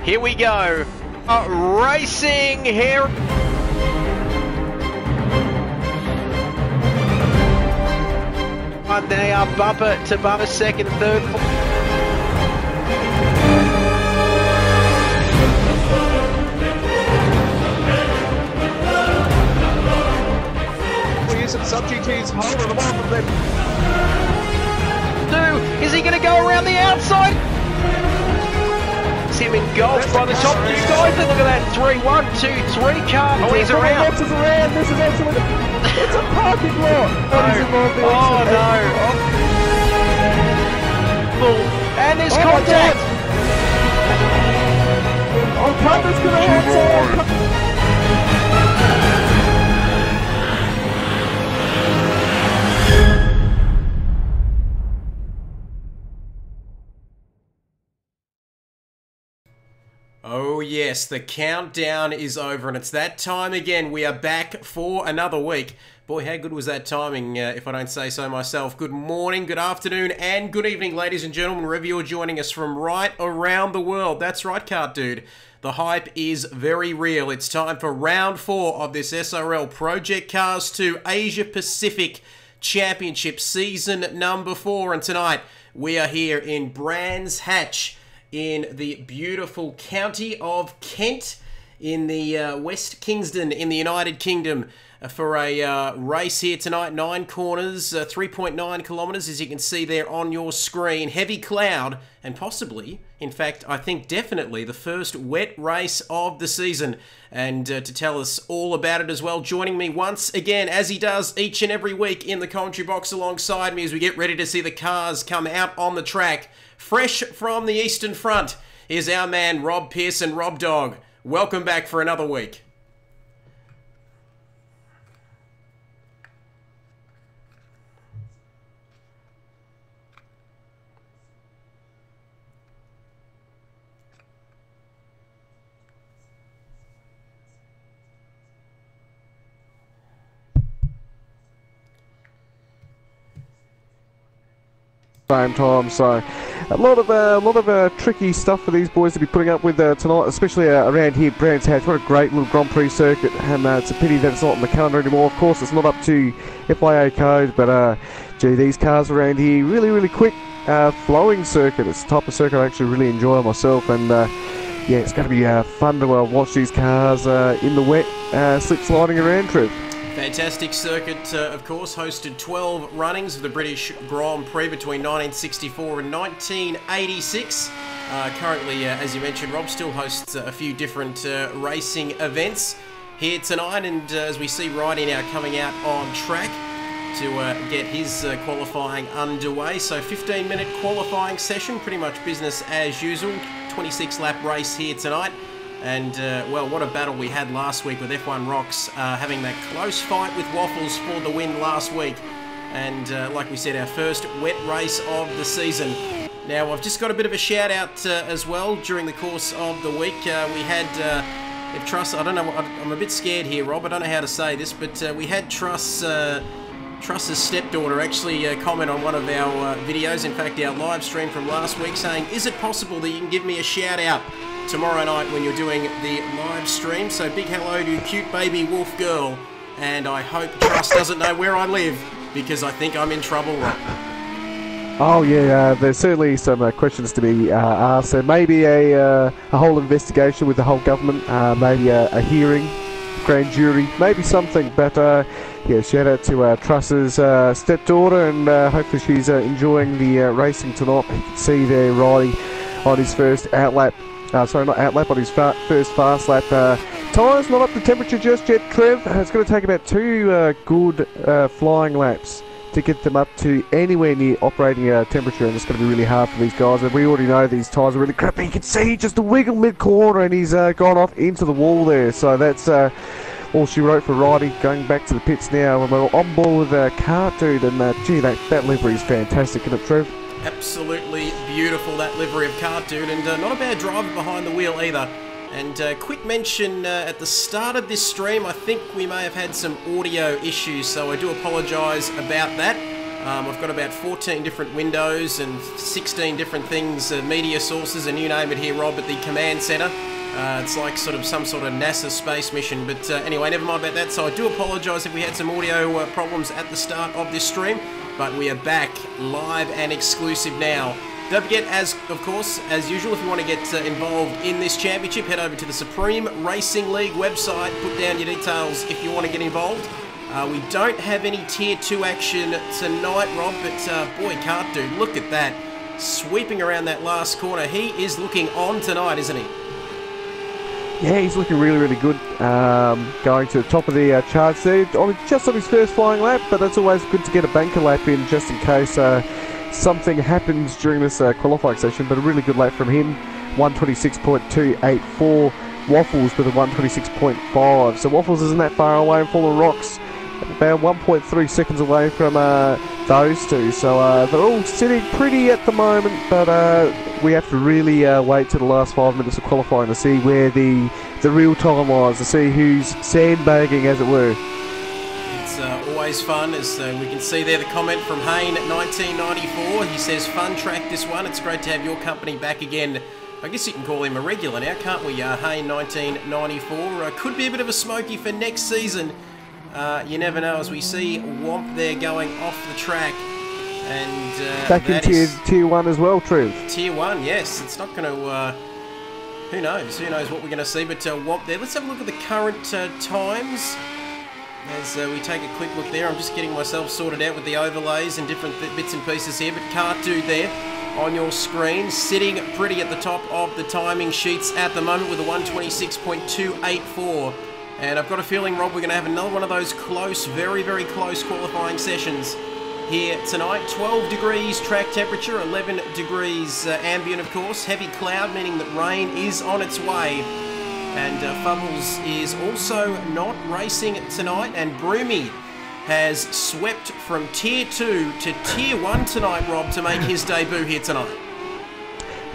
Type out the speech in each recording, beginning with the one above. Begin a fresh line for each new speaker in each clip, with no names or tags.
Here we go. Racing here. And they are bumper to bumper, second, third.
We're using sub-GT's hold on the moment then.
Is he going to go around the outside? See him engulfed by the top two guys. Look at that. 3, 1, 2, 3 car. Oh, he's around.
This is around. This is actually... It's a parking lot.
Oh, no. And there's contact.
Oh, Carter's going to outside.
Oh yes, the countdown is over and it's that time again. We are back for another week. Boy, how good was that timing, if I don't say so myself. Good morning, good afternoon, and good evening, ladies and gentlemen, wherever you're joining us from right around the world. That's right, Kart Dude. The hype is very real. It's time for round 4 of this SRL Project Cars 2 Asia Pacific Championship Season number 4. And tonight, we are here in Brands Hatch, in the beautiful county of Kent, in the West Kingston in the United Kingdom, for a race here tonight. 9 corners, 3.9 kilometres, as you can see there on your screen. Heavy cloud, and possibly, in fact, I think definitely the first wet race of the season. And to tell us all about it as well, joining me once again, as he does each and every week in the commentary box alongside me as we get ready to see the cars come out on the track, fresh from the Eastern Front, is our man Rob Pearson. Rob Dog, welcome back for another week.
Same time, so a lot of tricky stuff for these boys to be putting up with tonight, especially around here at Brands Hatch. What a great little Grand Prix circuit, and it's a pity that it's not on the calendar anymore. Of course, it's not up to FIA code, but gee, these cars around here really quick, flowing circuit. It's the type of circuit I actually really enjoy myself, and yeah, it's going to be fun to watch these cars in the wet, slip sliding around, Trev.
Fantastic circuit, of course, hosted 12 runnings of the British Grand Prix between 1964 and 1986. Currently, as you mentioned, Rob still hosts a few different racing events here tonight, and as we see Rydy now coming out on track to get his qualifying underway. So 15-minute qualifying session, pretty much business as usual. 26-lap race here tonight. And, well, what a battle we had last week with F1 Rocks, having that close fight with Waffles for the win last week. And, like we said, our first wet race of the season. Now, I've just got a bit of a shout-out as well during the course of the week. We had, if Truss, I don't know, I'm a bit scared here, Rob, I don't know how to say this, but we had Truss's stepdaughter actually comment on one of our videos, in fact, our live stream from last week, saying, is it possible that you can give me a shout-out tomorrow night when you're doing the live stream? So big hello to cute baby wolf girl, and I hope Truss doesn't know where I live, because I think I'm in trouble, Rob.
Oh yeah, there's certainly some questions to be asked. There may be a whole investigation with the whole government, maybe a hearing, grand jury, maybe something, but yeah, shout out to Truss's stepdaughter, and hopefully she's enjoying the racing tonight. You can see there Riley on his first outlap. Sorry, not outlap, on his first fast lap. Tyres not up to temperature just yet, Trev. It's going to take about 2 good flying laps to get them up to anywhere near operating temperature, and it's going to be really hard for these guys. And we already know these tyres are really crappy. You can see just a wiggle mid-corner, and he's gone off into the wall there. So that's all she wrote for Ridey, going back to the pits now. And we're on board with Kart Dude, and gee, that livery is fantastic, isn't it, Trev?
Absolutely beautiful, that livery of Kart Dude, and not a bad driver behind the wheel either. And quick mention, at the start of this stream, I think we may have had some audio issues, so I do apologise about that. I've got about 14 different windows and 16 different things, media sources, and you name it here, Rob, at the command centre. It's like some sort of NASA space mission, but anyway, never mind about that. So I do apologise if we had some audio problems at the start of this stream, but we are back live and exclusive now. Don't forget, of course, as usual, if you want to get involved in this championship, head over to the Supreme Racing League website, put down your details if you want to get involved. We don't have any Tier 2 action tonight, Rob, but boy, Kart Dude, look at that. Sweeping around that last corner. He is looking on tonight, isn't he?
Yeah, he's looking really, really good. Going to the top of the charts there. Just on his first flying lap, but it's always good to get a banker lap in just in case something happens during this qualifying session. But a really good lap from him. 126.284. Waffles with a 126.5. So Waffles isn't that far away and full of rocks. About 1.3 seconds away from those two. So they're all sitting pretty at the moment, but we have to really wait to the last 5 minutes of qualifying to see where the real time lies, to see who's sandbagging, as it were.
It's always fun, as we can see there the comment from Hayne at 1994. He says, fun track this one. It's great to have your company back again. I guess you can call him a regular now, can't we? Hayne 1994. Could be a bit of a smoky for next season. You never know, as we see Womp there going off the track. And
back in tier 1 as well, Trev.
Tier 1, yes. It's not going to... who knows? Who knows what we're going to see? But Womp there. Let's have a look at the current times. As we take a quick look there. I'm just getting myself sorted out with the overlays and different bits and pieces here. But Kart Dude there on your screen, sitting pretty at the top of the timing sheets at the moment with a 126.284. And I've got a feeling, Rob, we're going to have another one of those close, very, very close qualifying sessions here tonight. 12 degrees track temperature, 11 degrees ambient, of course. Heavy cloud, meaning that rain is on its way. And Fubbles is also not racing tonight. And Broomy has swept from Tier 2 to Tier 1 tonight, Rob, to make his debut here tonight.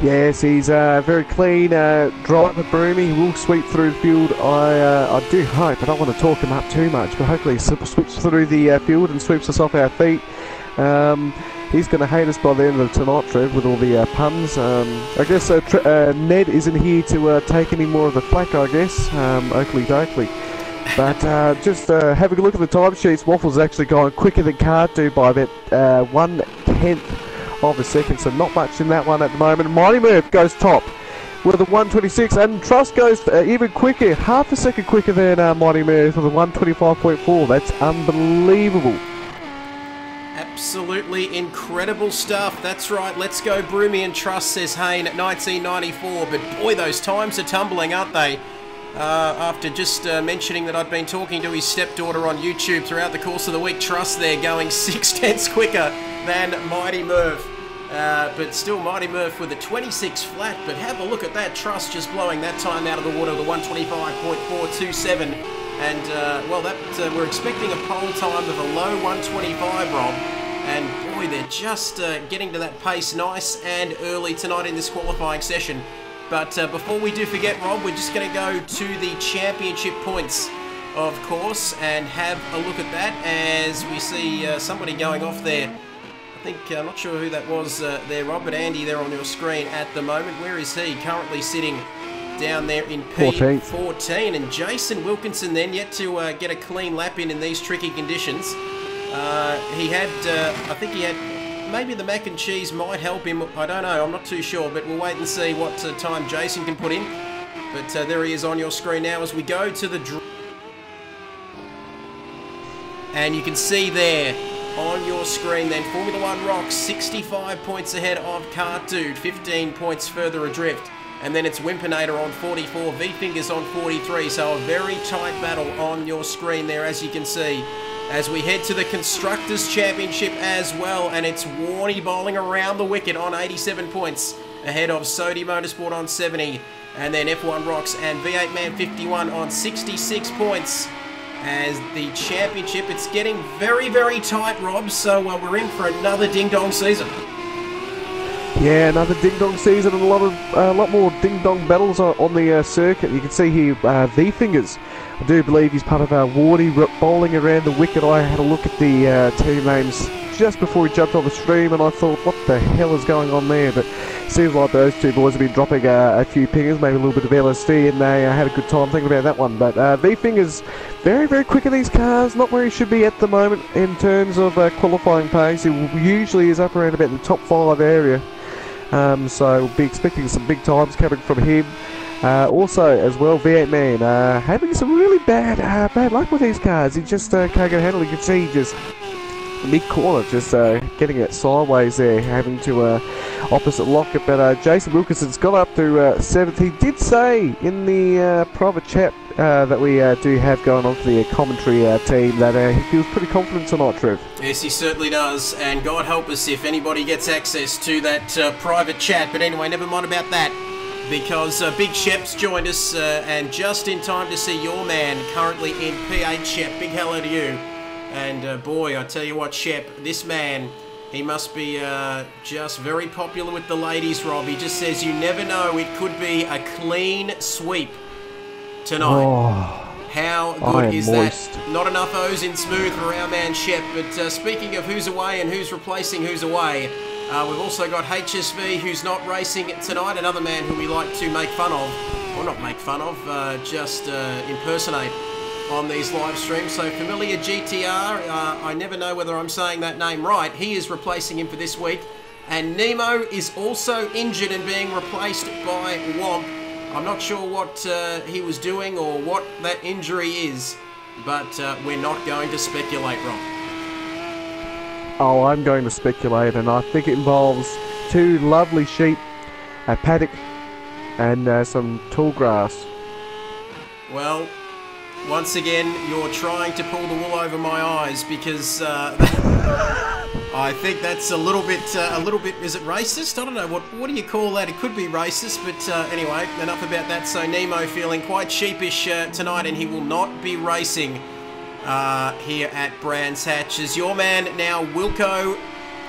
Yes, he's a very clean driver, Broomy. He will sweep through the field. I do hope. I don't want to talk him up too much, but hopefully he sweeps through the field and sweeps us off our feet. He's going to hate us by the end of tonight, Trev, with all the puns. I guess Ned isn't here to take any more of the flack, I guess. Oakley Doakley. But just having a look at the timesheets, Waffle's actually going quicker than Kart Dude by about 1/10 of a second, so not much in that one at the moment. Mighty Murph goes top with a 126, and Trust goes even quicker, half a second quicker than Mighty Murph with a 125.4. That's unbelievable.
Absolutely incredible stuff. That's right. Let's go Broomy and Trust, says Hayne at 1994. But boy, those times are tumbling, aren't they? After just mentioning that I'd been talking to his stepdaughter on YouTube throughout the course of the week, Trust there going 6/10 quicker than Mighty Murph. But still Mighty Murph with a 26 flat. But have a look at that. Trust just blowing that time out of the water with a 125.427. And, well, that we're expecting a pole time of a low 125, Rob. And, boy, they're just getting to that pace nice and early tonight in this qualifying session. But before we do forget, Rob, we're just going to go to the championship points, of course, and have a look at that as we see somebody going off there. I think, I'm not sure who that was there, Rob, but Andy there on your screen at the moment. Where is he? Currently sitting down there in P14. And Jason Wilkinson then yet to get a clean lap in these tricky conditions. He had, I think he had... Maybe the mac and cheese might help him. I don't know. I'm not too sure, but we'll wait and see what time Jason can put in. But there he is on your screen now as we go to the... And you can see there on your screen then Formula 1 Rocks 65 points ahead of Kart Dude, 15 points further adrift. And then it's Wimpinator on 44, V-Fingers on 43. So a very tight battle on your screen there, as you can see. As we head to the Constructors' Championship as well, and it's Warney bowling around the wicket on 87 points, ahead of Sodi Motorsport on 70, and then F1 Rocks and V8 Man 51 on 66 points. As the championship, it's getting very, very tight, Rob, so we're in for another ding-dong season.
Yeah, another ding-dong season and a lot more ding-dong battles on the circuit. You can see here V-Fingers. I do believe he's part of Wardy bowling around the wicket. I had a look at the team names just before he jumped on the stream, and I thought, what the hell is going on there? But seems like those two boys have been dropping a few pingers, maybe a little bit of LSD, and they had a good time thinking about that one. But V-Finger's very, very quick in these cars, not where he should be at the moment in terms of qualifying pace. He usually is up around about the top 5 area. So we'll be expecting some big times coming from him. Also, as well, V8 Man having some really bad luck with these cars. He just can't get a handle. You can see just mid-corner, just getting it sideways there, having to opposite lock it. But Jason Wilkinson's got up to 7th. He did say in the private chat that we do have going on for the commentary team that he feels pretty confident tonight, Trev.
Yes, he certainly does, and God help us if anybody gets access to that private chat. But anyway, never mind about that, because Big Shep's joined us, and just in time to see your man currently in P8. Shep, big hello to you. And boy, I tell you what, Shep, this man, he must be just very popular with the ladies, Rob. He just says you never know, it could be a clean sweep tonight.
Oh,
how good is
moist.
that? Not enough O's in smooth for our man Shep. But speaking of who's away and who's replacing who's away, we've also got HSV, who's not racing tonight, another man who we like to make fun of, or not make fun of, just impersonate on these live streams. So Familiar GTR, I never know whether I'm saying that name right. He is replacing him for this week. And Nemo is also injured and being replaced by Womp. I'm not sure what he was doing or what that injury is, but we're not going to speculate, Rob.
Oh, I'm going to speculate, and I think it involves 2 lovely sheep, a paddock, and some tall grass.
Well, once again, you're trying to pull the wool over my eyes, because I think that's a little bit, is it racist? I don't know, what do you call that? It could be racist, but anyway, enough about that. So Nemo feeling quite sheepish tonight, and he will not be racing here at Brands Hatch. As your man now, Wilco,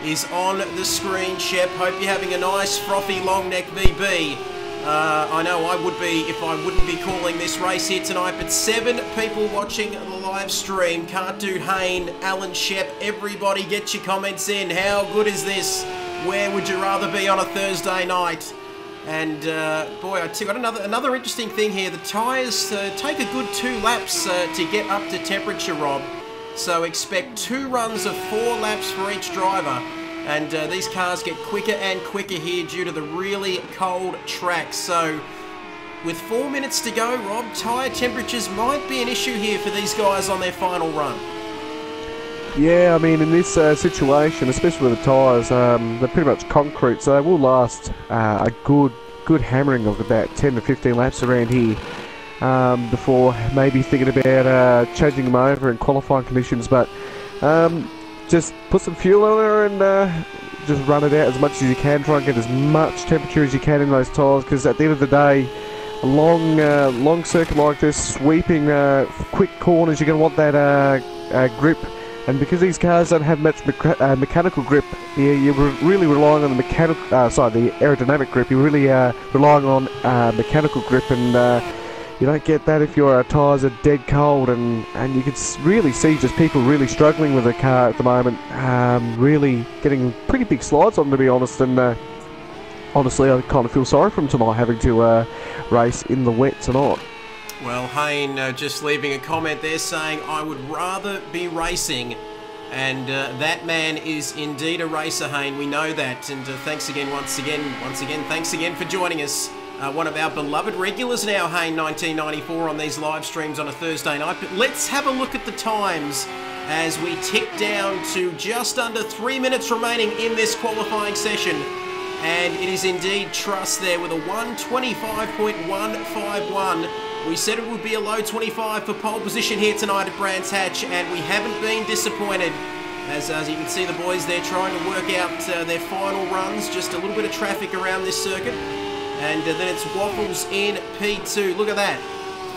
is on the screen. Shep, hope you're having a nice frothy long neck VB. I know I would be if I wouldn't be calling this race here tonight, but 7 people watching the live stream. Can't do Hayne, Alan, Shep, everybody get your comments in. How good is this? Where would you rather be on a Thursday night? And boy, I got another interesting thing here. The tyres take a good 2 laps to get up to temperature, Rob. So expect 2 runs of 4 laps for each driver. And these cars get quicker and quicker here due to the really cold track. So with 4 minutes to go, Rob, tyre temperatures might be an issue here for these guys on their final run.
Yeah, I mean, in this situation, especially with the tyres, they're pretty much concrete, so they will last a good hammering of about 10 to 15 laps around here before maybe thinking about changing them over in qualifying conditions. But just put some fuel on there and just run it out as much as you can. Try and get as much temperature as you can in those tyres, because at the end of the day, a long circuit like this, sweeping quick corners, you're going to want that grip. And because these cars don't have much mechanical grip, you're really relying on the the aerodynamic grip. You're really relying on mechanical grip, and you don't get that if your tyres are dead cold. And you can really see just people really struggling with the car at the moment, really getting pretty big slides on, to be honest. And honestly, I kind of feel sorry for them tonight, having to race in the wet tonight.
Well, Hayne just leaving a comment there saying, I would rather be racing. And that man is indeed a racer, Hayne. We know that. And thanks again, once again, thanks again for joining us. One of our beloved regulars now, Hayne 1994, on these live streams on a Thursday night. But let's have a look at the times as we tick down to just under 3 minutes remaining in this qualifying session. And it is indeed Truss there with a 1:25.151. We said it would be a low 25 for pole position here tonight at Brands Hatch, and we haven't been disappointed. As you can see, the boys there trying to work out their final runs. Just a little bit of traffic around this circuit. And then it's Waffles in P2. Look at that.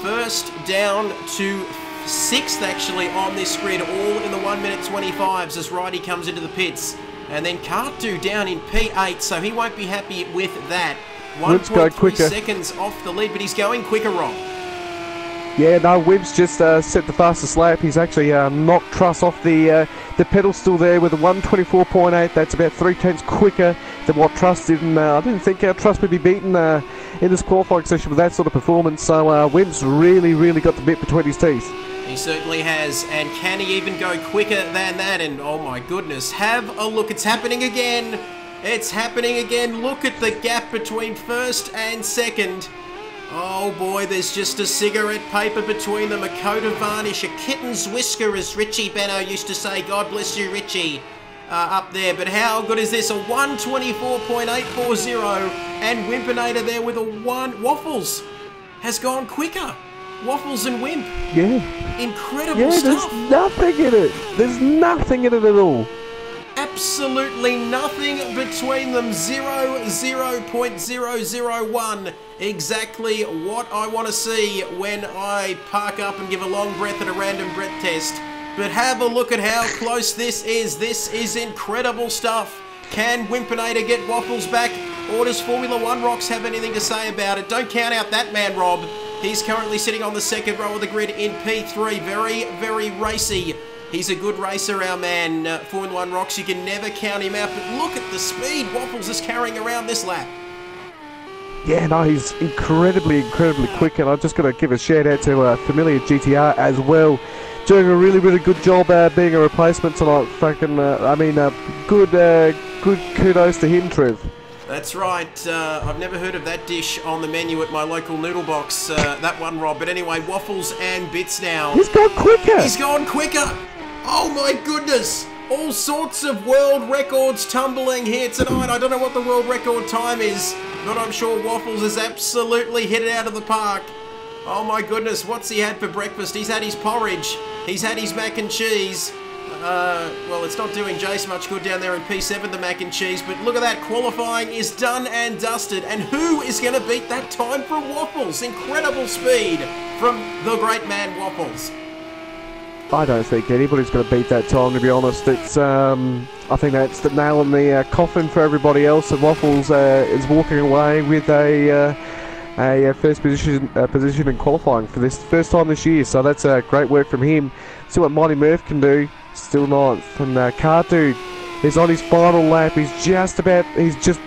First down to 6th actually on this grid, all in the 1:25s as Righty comes into the pits. And then Kartu down in P8, so he won't be happy with that. 1.3 seconds off the lead, but he's going quicker, Rob.
Yeah, no, Webb's just set the fastest lap. He's actually knocked Truss off the pedestal there with a 1:24.8. That's about 3/10 quicker than what Truss did. And I didn't think Truss would be beaten in this qualifying session with that sort of performance. So Webb's really got the bit between his teeth.
He certainly has. And can he even go quicker than that? And oh my goodness, have a look. It's happening again. It's happening again. Look at the gap between first and second. Oh boy, there's just a cigarette paper between them, a coat of varnish, a kitten's whisker, as Richie Benno used to say. God bless you, Richie, up there. But how good is this? A 1:24.840, and Wimpinator there with a 1. Waffles has gone quicker. Waffles and Wimp.
Yeah.
Incredible stuff.
There's nothing in it. There's nothing in it at all.
Absolutely nothing between them. 0.001. Exactly what I want to see when I park up and give a long breath at a random breath test. But have a look at how close this is. This is incredible stuff. Can Wimpinator get Waffles back, or does Formula One Rocks have anything to say about it? Don't count out that man, Rob. He's currently sitting on the second row of the grid in P3. Very racy. He's a good racer, our man. Formula One Rocks, you can never count him out. But look at the speed Waffles is carrying around this lap.
Yeah, no, he's incredibly quick, and I've just got to give a shout out to Familiar GTR as well. Doing a really good job being a replacement tonight. Good kudos to him, Trev.
That's right. I've never heard of that dish on the menu at my local noodle box, that one, Rob. But anyway, Waffles and Bits now.
He's gone quicker.
He's gone quicker. Oh my goodness. All sorts of world records tumbling here tonight. I don't know what the world record time is, but I'm sure Waffles has absolutely hit it out of the park. Oh my goodness, what's he had for breakfast? He's had his porridge. He's had his mac and cheese. Well, it's not doing Jace much good down there in P7, the mac and cheese, but look at that. Qualifying is done and dusted. And who is going to beat that time for Waffles? Incredible speed from the great man Waffles.
I don't think anybody's going to beat that time, to be honest. It's I think that's the nail in the coffin for everybody else, and Waffles is walking away with a first position in qualifying for this first time this year. So that's great work from him. See what Mighty Murph can do. Still ninth, and Car Dude is on his final lap. He's just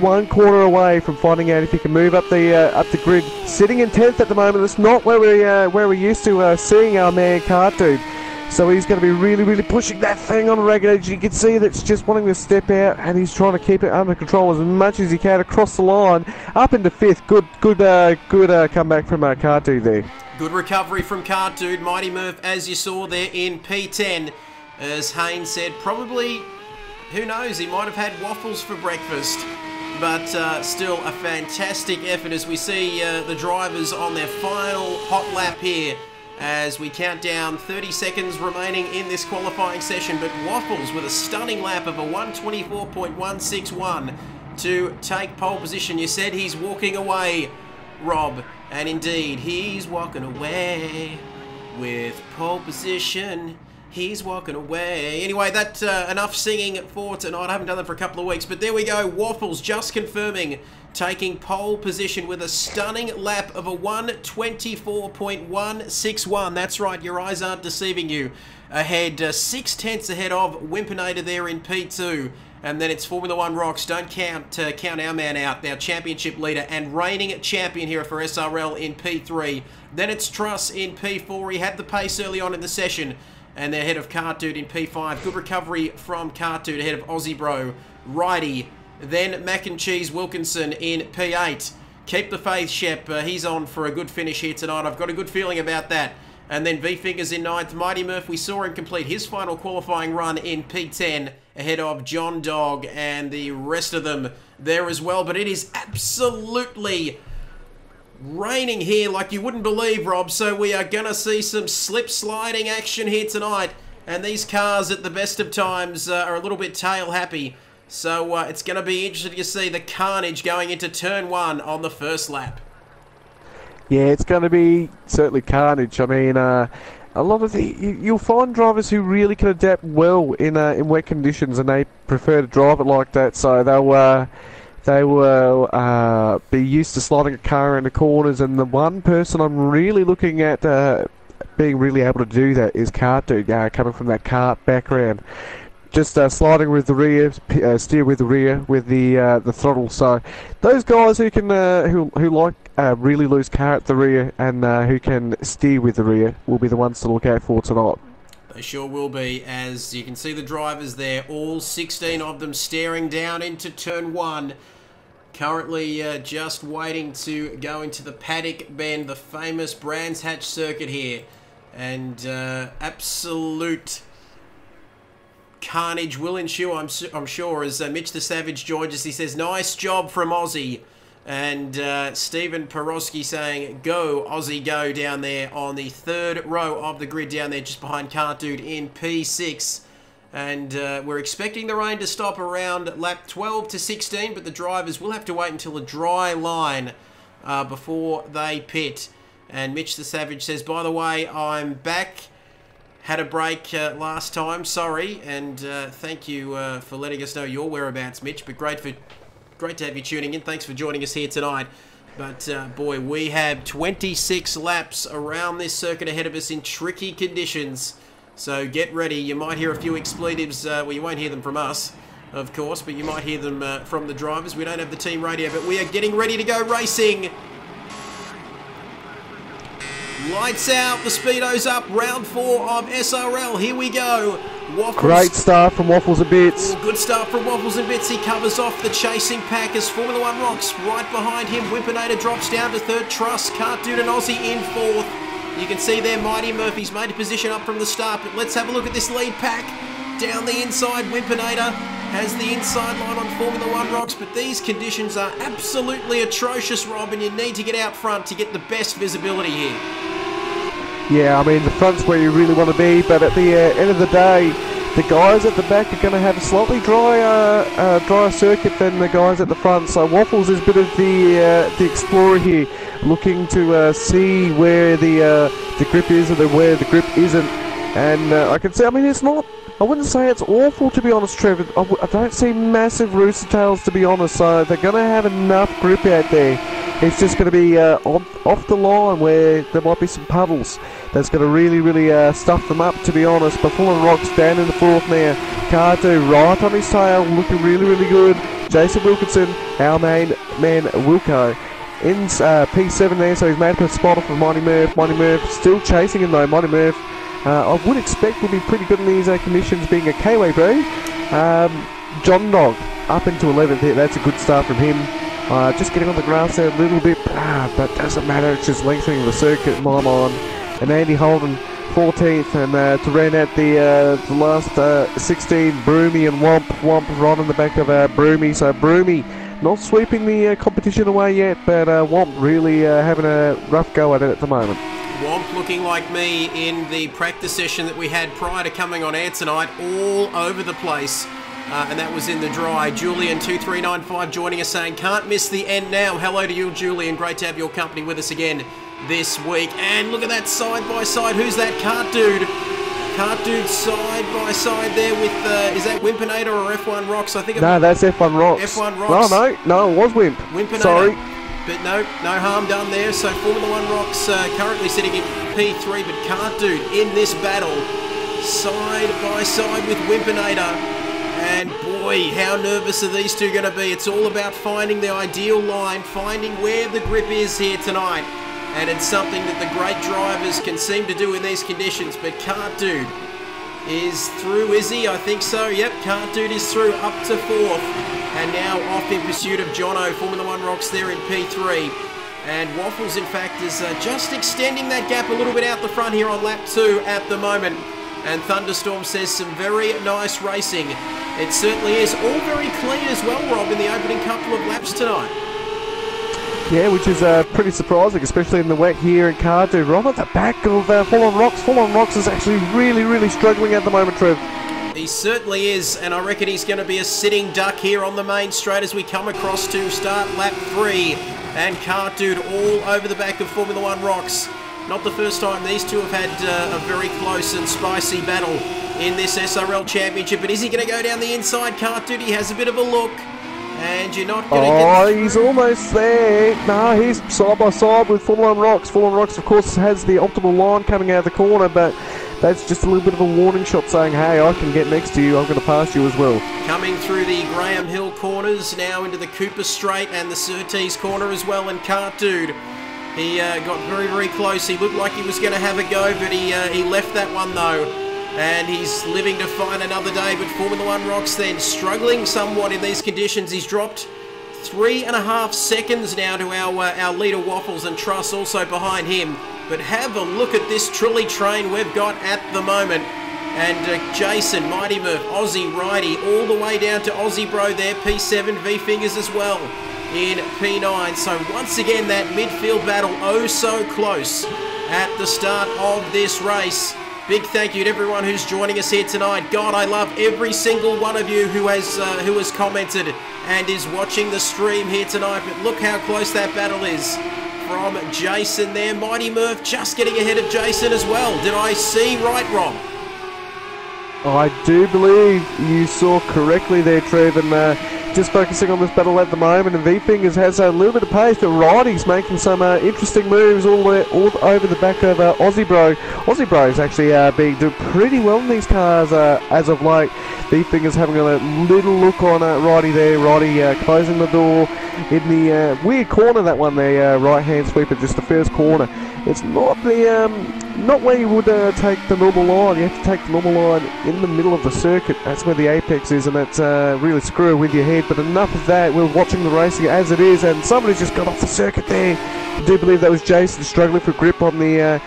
1 corner away from finding out if he can move up the grid. Sitting in 10th at the moment. That's not where we're used to seeing our man Car Dude. So he's going to be really pushing that thing on a ragged edge. You can see that it's just wanting to step out, and he's trying to keep it under control as much as he can across the line, up into 5th. Good comeback from Car Dude there.
Good recovery from Car Dude. Mighty Murph, as you saw there, in P10. As Haynes said, probably, who knows, he might have had waffles for breakfast. But still a fantastic effort as we see the drivers on their final hot lap here as we count down 30 seconds remaining in this qualifying session. But Waffles with a stunning lap of a 1:24.161 to take pole position. You said he's walking away, Rob, and indeed he's walking away with pole position. He's walking away. Anyway, that's enough singing for tonight. I haven't done that for a couple of weeks, but there we go. Waffles just confirming, taking pole position with a stunning lap of a 1:24.161. That's right, your eyes aren't deceiving you. Ahead, 6/10 ahead of Wimpinator there in P2. And then it's Formula One Rocks. Don't count our man out, our championship leader and reigning champion here for SRL in P3. Then it's Truss in P4. He had the pace early on in the session. And they're ahead of Car Dude in P5. Good recovery from Car Dude ahead of Aussie Bro, Righty. Then Mac and Cheese Wilkinson in P8. Keep the faith, Shep. He's on for a good finish here tonight. I've got a good feeling about that. And then V-Fingers in 9th. Mighty Murph, we saw him complete his final qualifying run in P10 ahead of John Dog and the rest of them there as well. But it is absolutely raining here like you wouldn't believe, Rob. So we are going to see some slip-sliding action here tonight. And these cars at the best of times are a little bit tail-happy. So it's going to be interesting to see the carnage going into turn 1 on the first lap.
Yeah, it's going to be certainly carnage. I mean, a lot of you'll find drivers who really can adapt well in wet conditions, and they prefer to drive it like that. So they will be used to sliding a car into corners. And the one person I'm really looking at being really able to do that is Kart Dude, coming from that kart background. Just sliding with the rear, steer with the rear with the throttle. So those guys who can who like really loose car at the rear and who can steer with the rear will be the ones to look out for tonight.
They sure will be, as you can see the drivers there, all 16 of them staring down into turn 1. Currently just waiting to go into the Paddock Bend, the famous Brands Hatch circuit here. And absolute carnage will ensue, I'm sure, as Mitch the Savage joins us. He says, nice job from Aussie. And Stephen Porosky saying, go, Aussie, go, down there on the 3rd row of the grid down there, just behind Kart Dude in P6. And we're expecting the rain to stop around lap 12 to 16, but the drivers will have to wait until a dry line before they pit. And Mitch the Savage says, by the way, I'm back. Had a break last time, sorry. And thank you for letting us know your whereabouts, Mitch. But great to have you tuning in. Thanks for joining us here tonight. But boy, we have 26 laps around this circuit ahead of us in tricky conditions. So get ready. You might hear a few expletives. Well, you won't hear them from us, of course, but you might hear them from the drivers. We don't have the team radio, but we are getting ready to go racing. Lights out, the speedo's up, round 4 of SRL, here we go. Waffles.
Great start from Waffles and Bits.
Good start from Waffles and Bits, he covers off the chasing pack as Formula 1 rocks. Right behind him, Wimpinator drops down to 3rd, Truss, Kart Dude and Aussie in 4th. You can see there, Mighty Murphy's made a position up from the start, but let's have a look at this lead pack. Down the inside, Wimpinator has the inside line on Formula 1 rocks, but these conditions are absolutely atrocious, Rob, and you need to get out front to get the best visibility here.
Yeah, I mean, the front's where you really want to be, but at the end of the day, the guys at the back are going to have a slightly drier circuit than the guys at the front. So Waffles is a bit of the explorer here, looking to see where the grip is and where the grip isn't. And I can see, I mean, it's not, I wouldn't say it's awful, to be honest, Trevor. I don't see massive rooster tails, to be honest, so they're going to have enough grip out there. It's just going to be off the line where there might be some puddles. That's going to really stuff them up, to be honest. But Full on Rocks down in the 4th now. Kart Dude right on his tail, looking really good. Jason Wilkinson, our main man Wilco, in P7 there, so he's made up a spot off of Mighty Murph. Mighty Murph still chasing him though. Mighty Murph, I would expect will be pretty good in these conditions, being a Kiwi bro. John Dog up into 11th here. That's a good start from him. Just getting on the grass there a little bit, but doesn't matter. It's just lengthening the circuit in my mind. And Andy Holden 14th, and to round out the last 16, Broomy and Womp right on the back of Broomy. So Broomy not sweeping the competition away yet, but Womp really having a rough go at it at the moment.
Womp looking like me in the practice session that we had prior to coming on air tonight, all over the place. And that was in the dry. Julian2395 joining us saying, can't miss the end now. Hello to you, Julian. Great to have your company with us again this week. And look at that side by side. Who's that? Kart Dude. Kart Dude side by side there with, is that Wimpinator or F1 Rocks? I think.
No, that's F1 Rocks.
F1 Rocks.
No, it was Wimpinator. Sorry.
But no harm done there. So Formula 1 Rocks currently sitting in P3, but Kart Dude in this battle, side by side with Wimpinator. And boy, how nervous are these two going to be? It's all about finding the ideal line, finding where the grip is here tonight. And it's something that the great drivers can seem to do in these conditions. But Kart Dude is through, is he? I think so. Yep, Kart Dude is through up to 4th. And now off in pursuit of Jono. Formula 1 Rocks there in P3. And Waffles, in fact, is just extending that gap a little bit out the front here on lap 2 at the moment. And Thunderstorm says some very nice racing. It certainly is. All very clean as well, Rob, in the opening couple of laps tonight.
Yeah, which is pretty surprising, especially in the wet here in Kart Dude. Rob at the back of Full on Rocks. Full on Rocks is actually really struggling at the moment, Trev.
He certainly is, and I reckon he's going to be a sitting duck here on the main straight as we come across to start lap 3. And Kart Dude all over the back of Formula 1 Rocks. Not the first time these two have had a very close and spicy battle in this SRL Championship. But is he going to go down the inside, Kart Dude? He has a bit of a look. And you're not going to get...
Oh, he's almost there. No, he's side by side with Full On Rocks. Full On Rocks, of course, has the optimal line coming out of the corner, but that's just a little bit of a warning shot saying, hey, I can get next to you. I'm going to pass you as well.
Coming through the Graham Hill corners, now into the Cooper Straight and the Surtees corner as well, and Cart Dude. He got very, very close. He looked like he was going to have a go, but he left that one, though. And he's living to fight another day, but Formula One Rocks then struggling somewhat in these conditions. He's dropped 3.5 seconds now to our leader Waffles, and Truss also behind him. But have a look at this Trilly train we've got at the moment. And Jason, Mighty Murph, Aussie Righty, all the way down to Aussie Bro there, P7, V-Fingers as well in P9. So once again, that midfield battle oh so close at the start of this race. Big thank you to everyone who's joining us here tonight. God, I love every single one of you who has commented and is watching the stream here tonight. But look how close that battle is from Jason there. Mighty Murph just getting ahead of Jason as well. Did I see right, Rob?
I do believe you saw correctly there, Trev, and just focusing on this battle at the moment, and V-Fingers has a little bit of pace, but Righty's making some interesting moves all over the back of Aussie Bro. Aussie Bro's actually been doing pretty well in these cars as of late. V-Fingers having a little look on Righty there. Righty closing the door in the weird corner, that one there, right-hand sweeper, just the first corner. It's not the not where you would take the normal line. You have to take the normal line in the middle of the circuit. That's where the apex is, and that's really screwing with your head. But enough of that. We're watching the racing as it is, and somebody's just got off the circuit there. I do believe that was Jason struggling for grip on the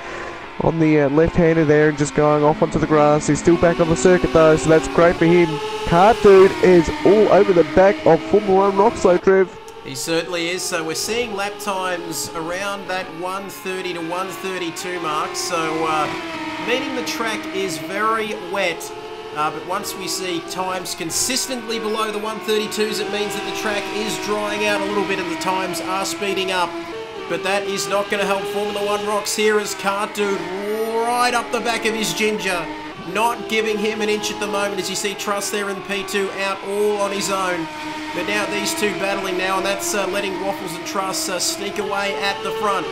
left-hander there and just going off onto the grass. He's still back on the circuit though, so that's great for him. Cart Dude is all over the back of Formula One Rocks though, Trev.
He certainly is. So we're seeing lap times around that 1:30 to 1:32 mark. So meaning the track is very wet. But once we see times consistently below the 1:32s, it means that the track is drying out a little bit and the times are speeding up. But that is not going to help Formula One Rocks here as Cart Dude right up the back of his Ginger. Not giving him an inch at the moment as you see Truss there in the P2 out all on his own. But now these two battling now, and that's letting Waffles and Truss sneak away at the front.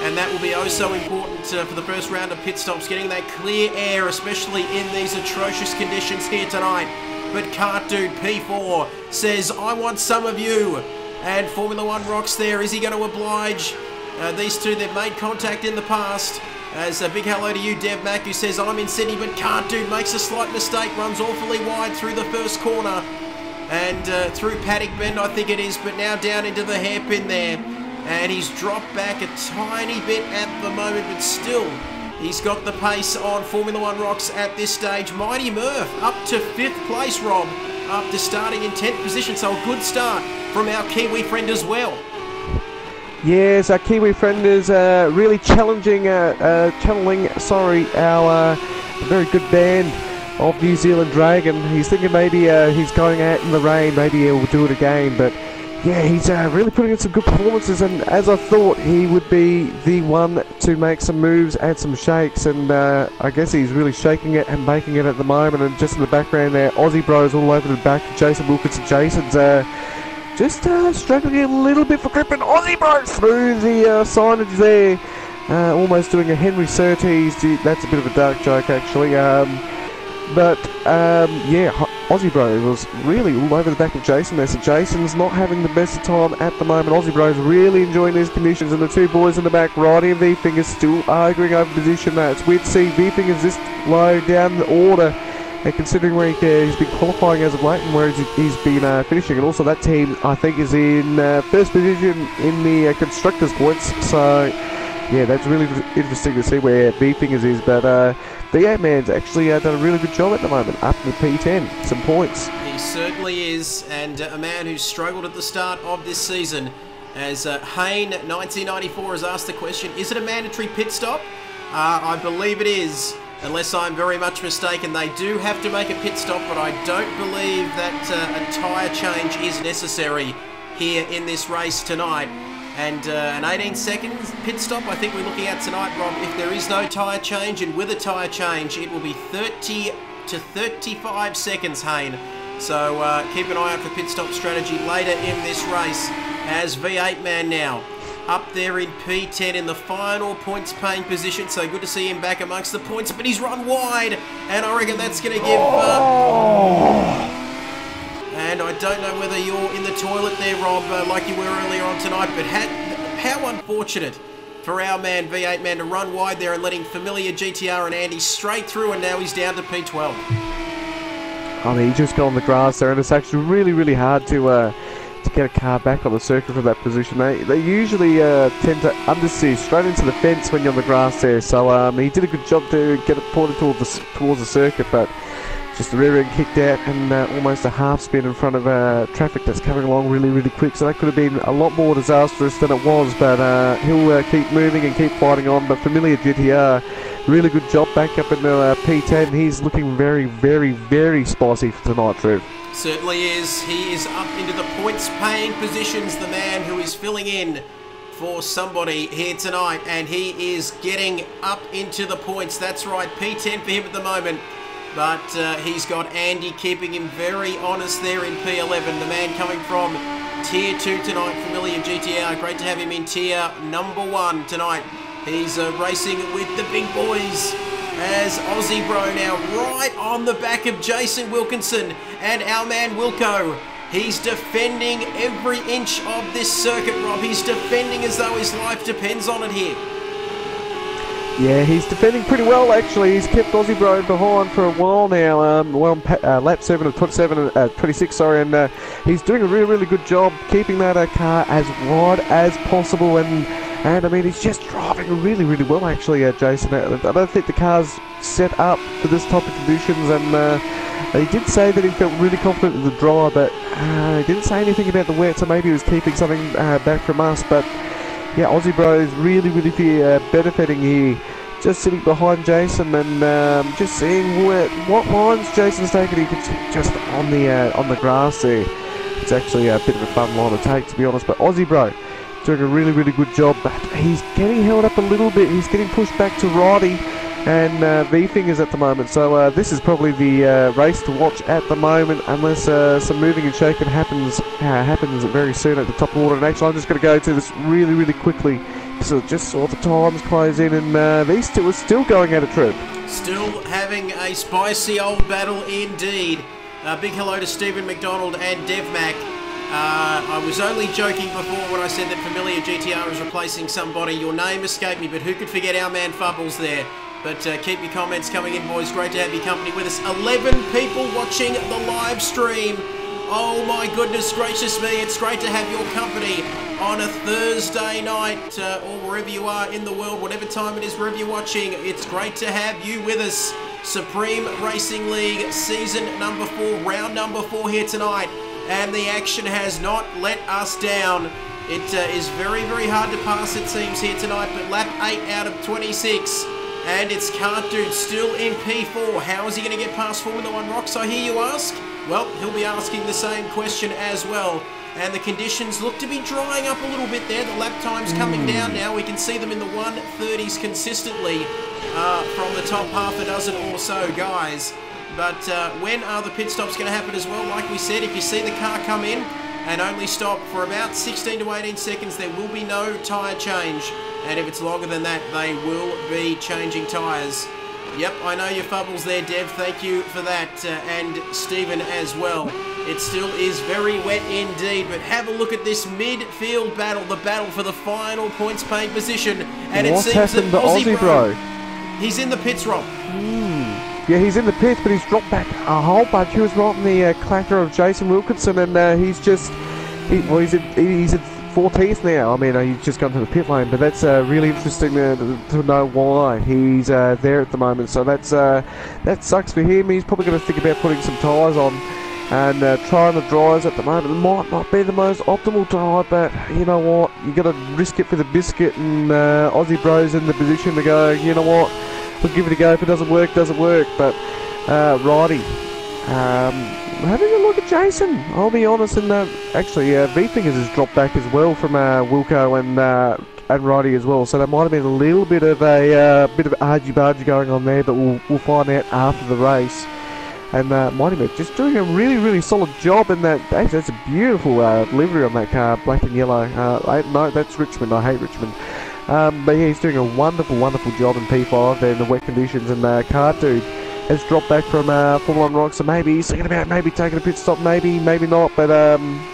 And that will be oh so important for the first round of pit stops, getting that clear air, especially in these atrocious conditions here tonight. But Cart Dude P4 says, I want some of you. And Formula One Rocks there, is he going to oblige? These two, they've made contact in the past. As a big hello to you, Dev Mack, who says, I'm in Sydney, but Cart Dude makes a slight mistake, runs awfully wide through the first corner. And through Paddock Bend, I think it is, but now down into the hairpin there. And he's dropped back a tiny bit at the moment, but still, he's got the pace on Formula One Rocks at this stage. Mighty Murph up to 5th place, Rob, after starting in 10th position, so a good start from our Kiwi friend as well.
Yes, our Kiwi friend is really channeling our very good band of New Zealand Dragon. He's thinking maybe he's going out in the rain, maybe he'll do it again, but yeah, he's really putting in some good performances, and as I thought, he would be the one to make some moves, add some shakes, and I guess he's really shaking it and making it at the moment. And just in the background there, Aussie Bros all over the back, Jason Wilkinson. Jason's just struggling a little bit for grip, and Aussie Bros through the signage there, almost doing a Henry Surtees. That's a bit of a dark joke actually, but yeah, Aussie Bro was really all over the back of Jason there, so Jason's not having the best of time at the moment. Aussie Bro's really enjoying these conditions, and the two boys in the back, Righty and V-Fingers, still arguing over position. It's weird to see V-Fingers this low down the order, and considering where he's been qualifying as of late and where he's been finishing. And also that team, I think, is in first position in the Constructors' points, so yeah, that's really interesting to see where V-Fingers is. But the Ant-Man's actually done a really good job at the moment, up in the P10, some points.
He certainly is, and a man who's struggled at the start of this season. As Hayne 1994 has asked the question, is it a mandatory pit stop? I believe it is, unless I'm very much mistaken. They do have to make a pit stop, but I don't believe that a tyre change is necessary here in this race tonight. And an 18 seconds pit stop, I think we're looking at tonight, Rob. If there is no tyre change, and with a tyre change, it will be 30 to 35 seconds, Hayne. So keep an eye out for pit stop strategy later in this race as V8 man now up there in P10 in the final points paying position. So good to see him back amongst the points, but he's run wide, and I reckon that's going to give... And I don't know whether you're in the toilet there, Rob, like you were earlier on tonight, but how unfortunate for our man, V8 man, to run wide there and letting Familiar, GTR and Andy straight through, and now he's down to P12.
I mean, he just got on the grass there, and it's actually really, really hard to get a car back on the circuit from that position. They usually tend to understeer straight into the fence when you're on the grass there, so he did a good job to get it pointed towards the circuit, but just the rear end kicked out and almost a half spin in front of traffic that's coming along really, really quick. So that could have been a lot more disastrous than it was, but he'll keep moving and keep fighting on. But Familiar GTR, really good job back up in the P10. He's looking very, very, very spicy for tonight, Trev.
Certainly is. He is up into the points paying positions, the man who is filling in for somebody here tonight, and he is getting up into the points. That's right, P10 for him at the moment. But he's got Andy keeping him very honest there in P11. The man coming from Tier 2 tonight, Familiar GTR. Great to have him in Tier number 1 tonight. He's racing with the big boys as Aussie Bro now right on the back of Jason Wilkinson and our man Wilco. He's defending every inch of this circuit, Rob. He's defending as though his life depends on it here.
Yeah, he's defending pretty well actually. He's kept Aussie Bro behind for a while now. Lap 7 of 26, sorry, and he's doing a really, really good job keeping that car as wide as possible. And I mean, he's just driving really, really well actually, Jason. I don't think the car's set up for this type of conditions, and he did say that he felt really confident in the drive, but he didn't say anything about the wet, so maybe he was keeping something back from us. But yeah, Aussie Bro is really, really benefiting here. Just sitting behind Jason and just seeing what lines Jason's taking. He can just on the grass there. It's actually a bit of a fun line to take, to be honest. But Aussie Bro doing a really, really good job. But he's getting held up a little bit. He's getting pushed back to righty and V-fingers at the moment. So this is probably the race to watch at the moment, unless some moving and shaking happens very soon at the top of the order. And actually, I'm just going to go to this really, really quickly because I just saw the times close in, and these two are still going at a trip. Still
having a spicy old battle indeed. Big hello to Stephen McDonald and Dev Mac. I was only joking before when I said that Familiar GTR is replacing somebody. Your name escaped me, but who could forget our man Fubbles there? But keep your comments coming in, boys. Great to have your company with us. 11 people watching the live stream. Oh my goodness gracious me. It's great to have your company on a Thursday night or wherever you are in the world, whatever time it is, wherever you're watching. It's great to have you with us. Supreme Racing League season number 4, round number 4 here tonight. And the action has not let us down. It is very, very hard to pass, it seems, here tonight. But lap 8 out of 26. And it's Cart Dude still in P4. How is he going to get past Formula 1 Rocks, I hear you ask? Well, he'll be asking the same question as well. And the conditions look to be drying up a little bit there. The lap time's coming down now. We can see them in the 1:30s consistently from the top half a dozen or so guys. But when are the pit stops going to happen as well? Like we said, if you see the car come in and only stop for about 16 to 18 seconds, there will be no tyre change. And if it's longer than that, they will be changing tyres. Yep, I know your Fubbles there, Dev. Thank you for that. And Stephen as well. It still is very wet indeed. But have a look at this midfield battle. The battle for the final points paying position. And it seems that Aussie Bro, he's in the pits, Rob.
Yeah, he's in the pits, but he's dropped back a whole bunch. He was right in the clacker of Jason Wilkinson, and he's in 14th now. I mean, he's just gone to the pit lane, but that's really interesting to know why he's there at the moment. So that sucks for him. He's probably going to think about putting some tyres on and trying the dryers at the moment. It might not be the most optimal tyre, but you know what? You got to risk it for the biscuit, and Aussie Bro's in the position to go, you know what? We'll give it a go. If it doesn't work, doesn't work. But righty. Having a look at Jason, I'll be honest, and actually V-Fingers has dropped back as well from Wilco and Righty as well, so there might have been a little bit of argy-bargy going on there, but we'll find out after the race. And Mighty Merc just doing a really, really solid job in that. That's a beautiful livery on that car, black and yellow. No, that's Richmond. I hate Richmond. But yeah, he's doing a wonderful, wonderful job in P5 there in the wet conditions. And Car Dude has dropped back from Formula 1 Rock, so maybe he's thinking about maybe taking a pit stop, maybe not. But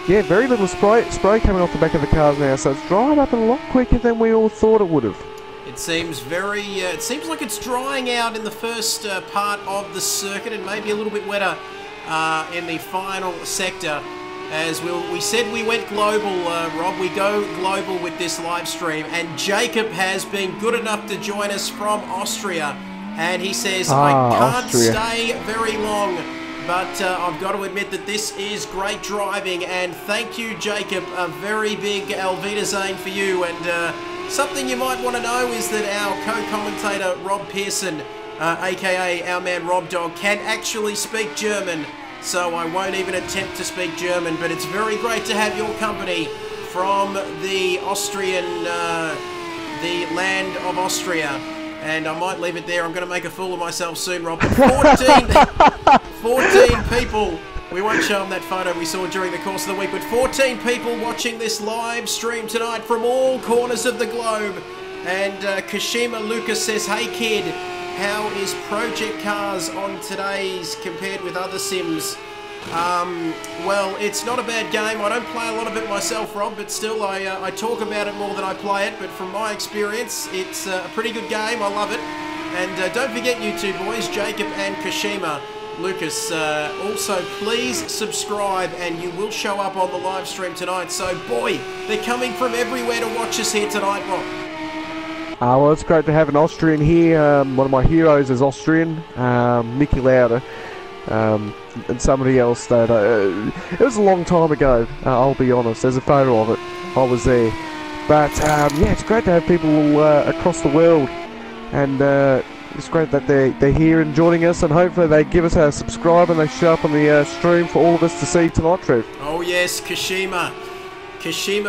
yeah, very little spray coming off the back of the cars now, so it's dried up a lot quicker than we all thought it would have.
It seems very. It seems like it's drying out in the first part of the circuit, and maybe a little bit wetter in the final sector. As we said, we went global, Rob. We go global with this live stream, and Jacob has been good enough to join us from Austria, and he says, I can't stay very long, but I've got to admit that this is great driving, and thank you, Jacob. A very big Alviederzane for you, and something you might want to know is that our co-commentator, Rob Pearson, aka our man Rob Dog, can actually speak German. So I won't even attempt to speak German, but it's very great to have your company from the Austrian, the land of Austria. And I might leave it there. I'm going to make a fool of myself soon, Rob. 14 people. We won't show them that photo we saw during the course of the week, but 14 people watching this live stream tonight from all corners of the globe. And Kashima Lucas says, hey kid, how is Project Cars on today's compared with other sims? Well, it's not a bad game. I don't play a lot of it myself, Rob, but still I talk about it more than I play it. But from my experience, it's a pretty good game. I love it. And don't forget, you two boys, Jacob and Kashima Lucas, also please subscribe and you will show up on the live stream tonight. So, boy, they're coming from everywhere to watch us here tonight, Rob.
Well, it's great to have an Austrian here. One of my heroes is Austrian, Niki Lauda, and somebody else that it was a long time ago. I'll be honest. There's a photo of it. I was there, but yeah, it's great to have people across the world, and it's great that they're here and joining us, and hopefully they give us a subscribe and they show up on the stream for all of us to see tonight, Trev.
Oh yes, Kashima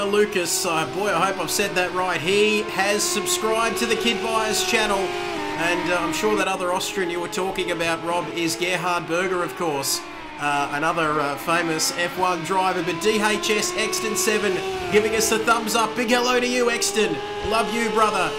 Lucas, boy, I hope I've said that right. He has subscribed to the Kid Buyers channel, and I'm sure that other Austrian you were talking about, Rob, is Gerhard Berger, of course, another famous F1 driver. But DHS Exton 7 giving us the thumbs up. Big hello to you, Exton. Love you, brother.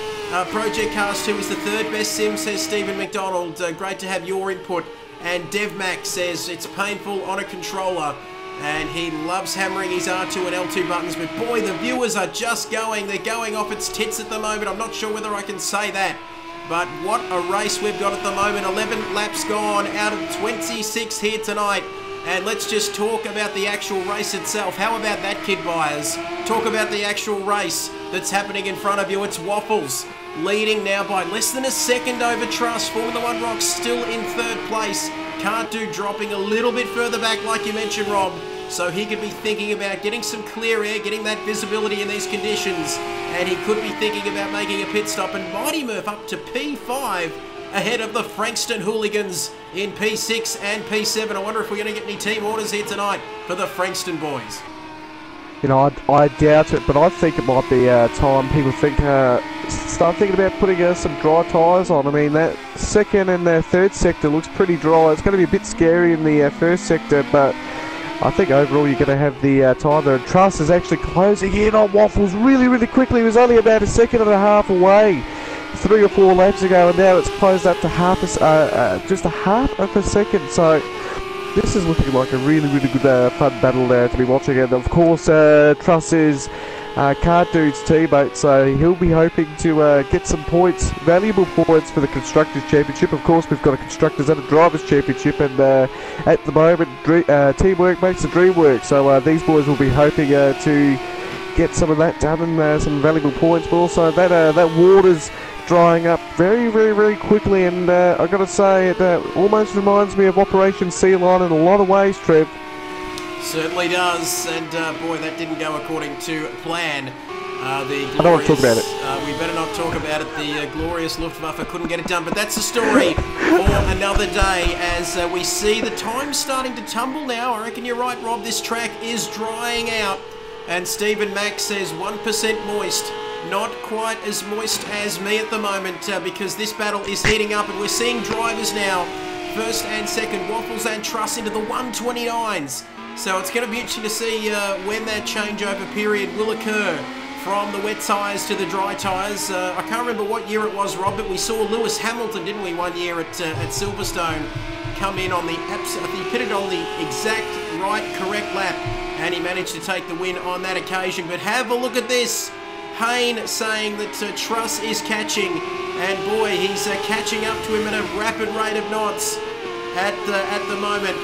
Project Cars 2 is the third best sim, says Stephen McDonald. Great to have your input. And DevMac says it's painful on a controller. And he loves hammering his R2 and L2 buttons, but boy, the viewers are just going. They're going off its tits at the moment. I'm not sure whether I can say that, but what a race we've got at the moment. 11 laps gone out of 26 here tonight. And let's just talk about the actual race itself. How about that, Kid Buyers? Talk about the actual race that's happening in front of you. It's Waffles leading now by less than a second over Truss. Formula 1 Rock still in third place. Can't do dropping a little bit further back like you mentioned, Rob. So he could be thinking about getting some clear air, getting that visibility in these conditions. And he could be thinking about making a pit stop. And Mighty Murph up to P5 ahead of the Frankston Hooligans in P6 and P7. I wonder if we're going to get any team orders here tonight for the Frankston boys.
You know, I doubt it, but I think it might be time people start thinking about putting some dry tyres on. I mean, that second and third sector looks pretty dry. It's going to be a bit scary in the first sector, but I think overall you're going to have the tyre there. And Truss is actually closing in on Waffles really, really quickly. He was only about a second and a half away 3 or 4 laps ago, and now it's closed up to just a half of a second. So this is looking like a really, really good fun battle there to be watching. And of course, Truss is Car Dude's teammate, so he'll be hoping to get some points, valuable points for the Constructors' Championship. Of course, we've got a Constructors and a Drivers' Championship, and at the moment, teamwork makes the dream work. So these boys will be hoping to get some of that done and some valuable points. But also that water's drying up very, very, very quickly, and I've got to say it almost reminds me of Operation Sea Lion in a lot of ways, Trev.
Certainly does, and boy, that didn't go according to plan. I
don't want to talk about it.
We better not talk about it. The glorious Luftwaffe couldn't get it done, but that's a story for another day. As we see the time starting to tumble now. I reckon you're right, Rob. This track is drying out, and Stephen Mack says 1% moist. Not quite as moist as me at the moment, because this battle is heating up, and we're seeing drivers now First and second, Waffles and Truss into the 129s. So it's going to be interesting to see when that changeover period will occur from the wet tyres to the dry tyres. I can't remember what year it was, Rob, but we saw Lewis Hamilton, didn't we, one year at Silverstone, come in on the he pitted on the exact right, correct lap, and he managed to take the win on that occasion. But have a look at this. Hayne saying that Truss is catching, and boy, he's catching up to him at a rapid rate of knots at the moment,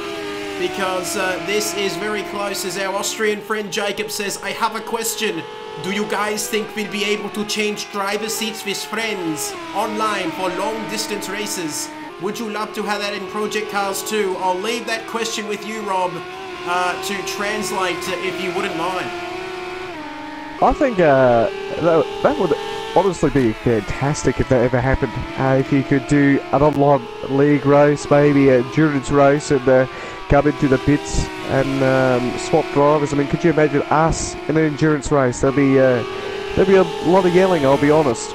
because this is very close. As our Austrian friend Jacob says, I have a question. Do you guys think we'll be able to change driver seats with friends online for long distance races? Would you love to have that in Project Cars too? I'll leave that question with you, Rob, to translate if you wouldn't mind.
I think that would honestly be fantastic if that ever happened. If you could do an online league race, maybe an endurance race, and come into the pits and swap drivers. I mean, could you imagine us in an endurance race? There'd be a lot of yelling, I'll be honest.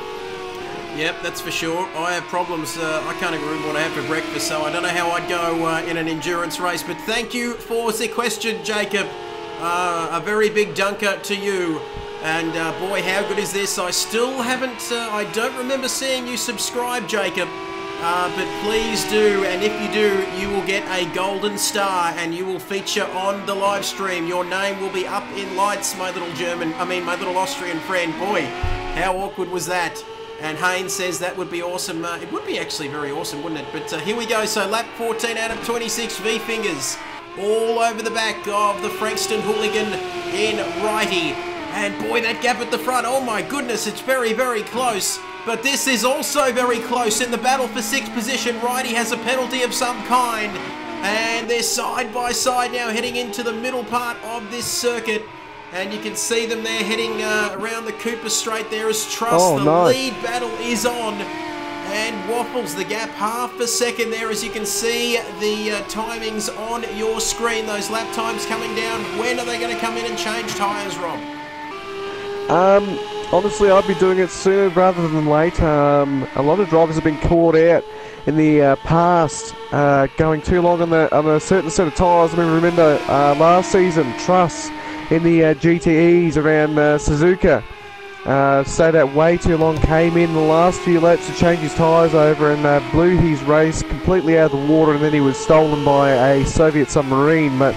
Yep, that's for sure. I have problems. I can't even remember what I have for breakfast, so I don't know how I'd go in an endurance race. But thank you for the question, Jacob. A very big dunker to you. And boy, how good is this? I still haven't, I don't remember seeing you subscribe, Jacob. But please do, and if you do, you will get a golden star and you will feature on the live stream. Your name will be up in lights, my little my little Austrian friend. Boy, how awkward was that? And Haynes says that would be awesome. It would be actually very awesome, wouldn't it? But here we go. So lap 14 out of 26, V-fingers all over the back of the Frankston hooligan in righty. And boy, that gap at the front, oh my goodness, it's very, very close. But this is also very close in the battle for 6th position. Righty has a penalty of some kind. And they're side by side now, heading into the middle part of this circuit. And you can see them there heading around the Cooper Straight there as Truss. Lead battle is on. And Waffles, the gap half a second there, as you can see the timings on your screen. Those lap times coming down. When are they going to come in and change tyres, Rob?
Honestly, I'd be doing it sooner rather than later. A lot of drivers have been caught out in the past, going too long on a certain set of tyres. I mean, remember last season, Truss in the GTEs around Suzuka stayed out way too long, came in the last few laps to change his tyres over and blew his race completely out of the water, and then he was stolen by a Soviet submarine. But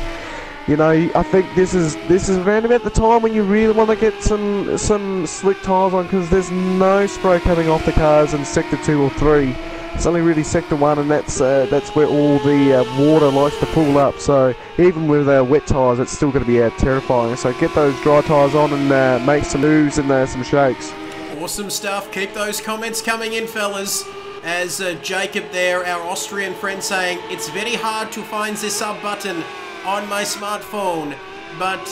you know, I think this is around about the time when you really want to get some slick tyres on, because there's no spray coming off the cars in Sector 2 or 3. It's only really Sector 1, and that's where all the water likes to pool up. So even with wet tyres, it's still going to be terrifying. So get those dry tyres on and make some moves and some shakes.
Awesome stuff. Keep those comments coming in, fellas. As Jacob there, our Austrian friend, saying, it's very hard to find the sub button on my smartphone, but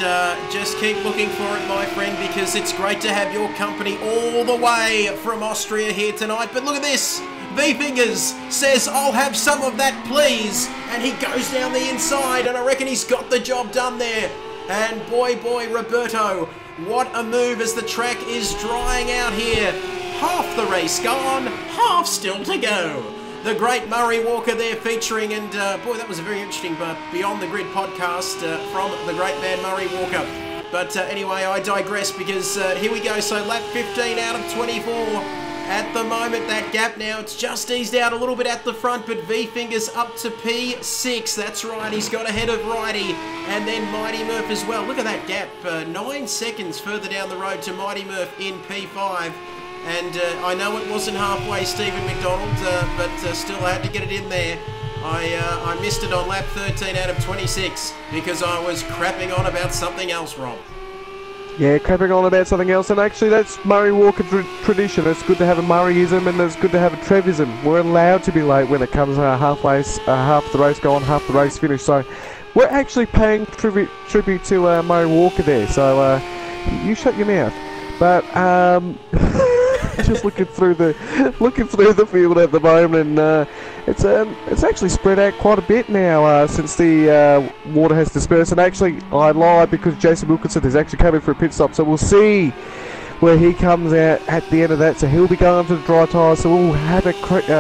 just keep looking for it, my friend, because it's great to have your company all the way from Austria here tonight. But look at this. V-Fingers says, I'll have some of that, please. And he goes down the inside, and I reckon he's got the job done there. And boy, Roberto, what a move as the track is drying out here. Half the race gone, half still to go. The great Murray Walker there featuring, and boy, that was a very interesting Beyond the Grid podcast from the great man Murray Walker. But anyway, I digress, because here we go. So lap 15 out of 24. At the moment, that gap now, it's just eased out a little bit at the front, but V-Fingers up to P6. That's right, he's got ahead of Righty, and then Mighty Murph as well. Look at that gap, 9 seconds further down the road to Mighty Murph in P5. And I know it wasn't halfway, Stephen McDonald, but still I had to get it in there. I missed it on lap 13 out of 26 because I was crapping on about something else, Rob.
Yeah, crapping on about something else, and actually that's Murray Walker tradition. It's good to have a Murrayism, and it's good to have a Trevism. We're allowed to be late when it comes half the race gone, half the race finished. So we're actually paying tribute to Murray Walker there. So you shut your mouth. But just looking through the field at the moment, and it's actually spread out quite a bit now since the water has dispersed. And actually, I lied, because Jason Wilkinson is actually coming for a pit stop, so we'll see where he comes out at the end of that, so he'll be going to the dry tyres, so we'll have a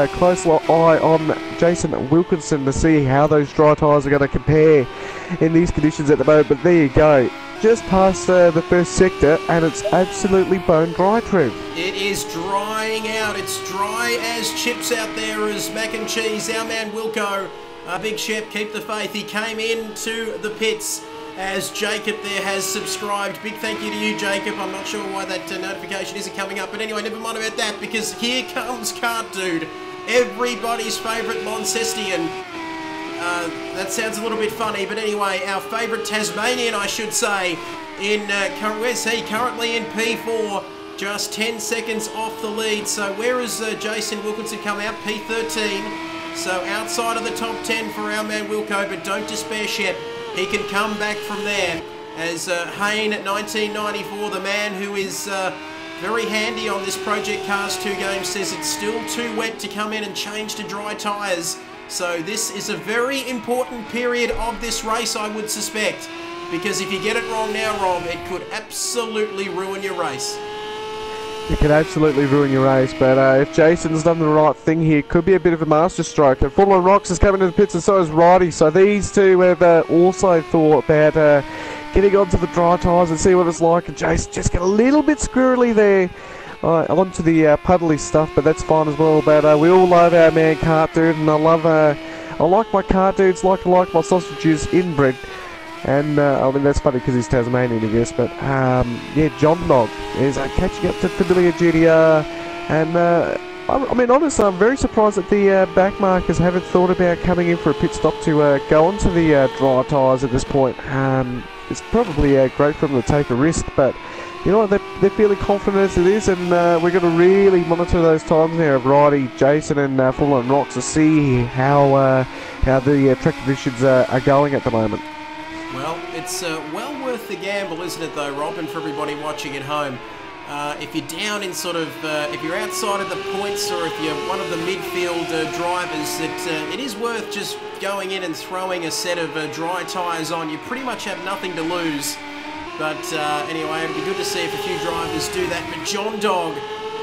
close eye on Jason Wilkinson to see how those dry tyres are going to compare in these conditions at the moment. But there you go, just past the first sector, and it's absolutely bone dry, Trev.
It is drying out. It's dry as chips out there as mac and cheese. Our man Wilco, Big Shep, keep the faith. He came into the pits as Jacob there has subscribed. Big thank you to you, Jacob. I'm not sure why that notification isn't coming up, but anyway, never mind about that, because here comes Kart Dude, everybody's favourite Launcestian. That sounds a little bit funny, but anyway, our favourite Tasmanian, I should say, where's he? Currently in P4, just 10 seconds off the lead. So where has Jason Wilkinson come out? P13. So outside of the top 10 for our man Wilco, but don't despair, Shep. He can come back from there, as Hayne at 1994, the man who is very handy on this Project Cars 2 game, says it's still too wet to come in and change to dry tyres. So this is a very important period of this race, I would suspect, because if you get it wrong now, Rob, it could absolutely ruin your race.
It could absolutely ruin your race, but if Jason's done the right thing here, it could be a bit of a masterstroke. And Formula Rocks is coming to the pits, and so is Righty. So these two have also thought about getting onto the dry tyres and see what it's like. And Jason just get a little bit squirrely there onto the puddly stuff, but that's fine as well. But we all love our man Kart Dude, and I like my Kart Dudes like I like my sausages inbred. And I mean, that's funny because he's Tasmanian, I guess, but yeah, John Dog is catching up to Familiar GTR, and I mean, honestly, I'm very surprised that the backmarkers haven't thought about coming in for a pit stop to go onto the dry tyres at this point. It's probably great for them to take a risk, but you know what, they're feeling confident as it is, and we're going to really monitor those times now of Righty, Jason and Full On Rocks to see how the track conditions are going at the moment.
Well, it's well worth the gamble, isn't it, though, Rob, and for everybody watching at home. If you're down in sort of, if you're outside of the points, or if you're one of the midfield drivers, it is worth just going in and throwing a set of dry tyres on. You pretty much have nothing to lose. But anyway, it'll be good to see if a few drivers do that. But John Dog,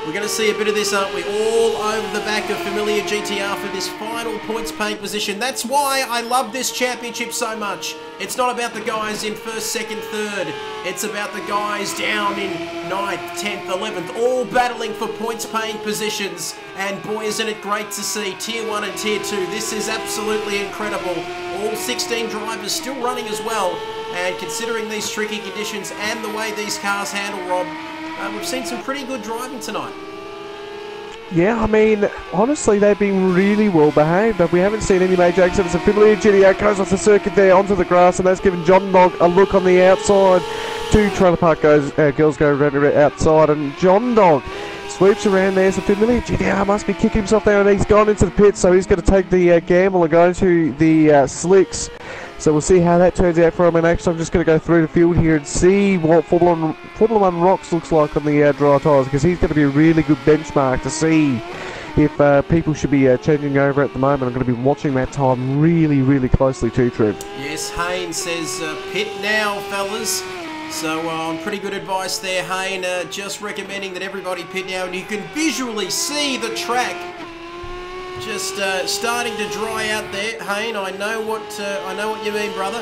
we're going to see a bit of this, aren't we? All over the back of Familiar GTR for this final points paying position. That's why I love this championship so much. It's not about the guys in first, second, third. It's about the guys down in 9th, 10th, 11th, all battling for points paying positions. And boy, isn't it great to see Tier 1 and Tier 2. This is absolutely incredible. All 16 drivers still running as well. And considering these tricky conditions and the way these cars handle, Rob, we've seen some pretty good driving tonight.
Yeah, I mean, honestly, they've been really well behaved, but we haven't seen any major accidents. A Familiar GTR goes off the circuit there onto the grass, and that's given John Dog a look on the outside. Two Trailer Park girls go around outside, and John Dog sweeps around there. So Familiar GTR must be kicking himself there, and he's gone into the pit, so he's going to take the gamble and go into the slicks. So we'll see how that turns out for him, and actually I'm just going to go through the field here and see what Formula 1 Rocks looks like on the dry tyres, because he's going to be a really good benchmark to see if people should be changing over at the moment. I'm going to be watching that time really, really closely too, Trev.
Yes, Hayne says pit now, fellas. So on pretty good advice there, Hayne, just recommending that everybody pit now, and you can visually see the track just starting to dry out there. Hayne, I know what you mean, brother,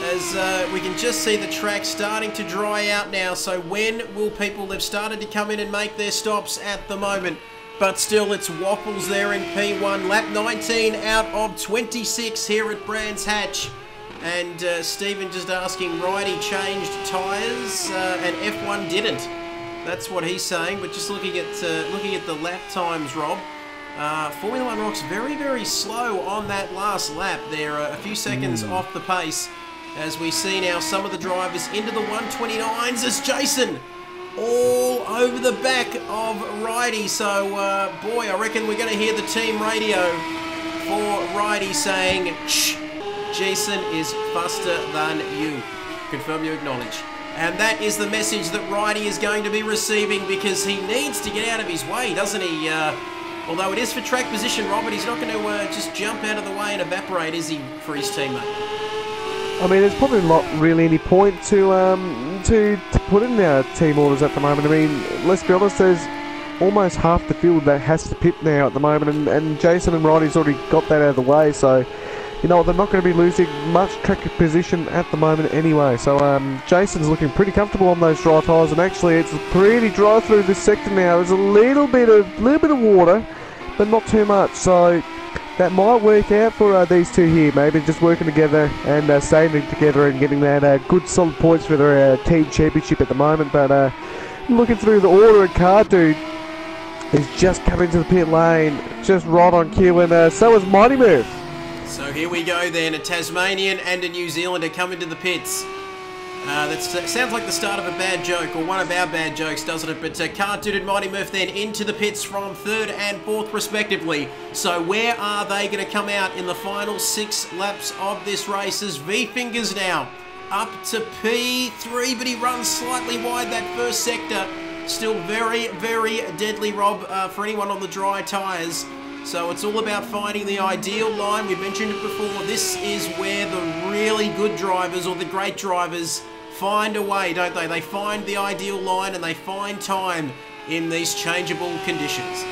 as we can just see the track starting to dry out now. So when will people, they've started to come in and make their stops at the moment, but still it's waffles there in P1. Lap 19 out of 26 here at Brands Hatch. And Stephen just asking, Righty changed tyres and F1 didn't. That's what he's saying. But just looking at the lap times, Rob, Formula 1 Rocks very, very slow on that last lap. They're a few seconds off the pace, as we see now some of the drivers into the 129s as Jason all over the back of Righty. So, boy, I reckon we're going to hear the team radio for Righty saying, shh, Jason is faster than you. Confirm you acknowledge. And that is the message that Righty is going to be receiving, because he needs to get out of his way, doesn't he? Although it is for track position, Robert, he's not going to just jump out of the way and evaporate, is he, for his teammate?
I mean, there's probably not really any point to put in our team orders at the moment. I mean, let's be honest, there's almost half the field that has to pit now at the moment, and Jason and Roddy's already got that out of the way, so you know they're not going to be losing much track position at the moment anyway. So Jason's looking pretty comfortable on those dry tyres, and actually it's pretty dry through this sector now. There's a little bit of water, but not too much, so that might work out for these two here. Maybe just working together and staying together and getting that good solid points for their team championship at the moment. But looking through the order, and Car Dude is just coming to the pit lane, just right on cue, and so is Mighty Murph.
So here we go then, a Tasmanian and a New Zealander come into the pits. That sounds like the start of a bad joke, or one of our bad jokes, doesn't it? But Car Dude and Mighty Murph then into the pits from 3rd and 4th respectively. So where are they going to come out in the final 6 laps of this race? As V-Fingers now up to P3, but he runs slightly wide that first sector. Still very, very deadly, Rob, for anyone on the dry tyres. So it's all about finding the ideal line. We've mentioned it before. This is where the really good drivers, or the great drivers, find a way, don't they? They find the ideal line and they find time in these changeable conditions.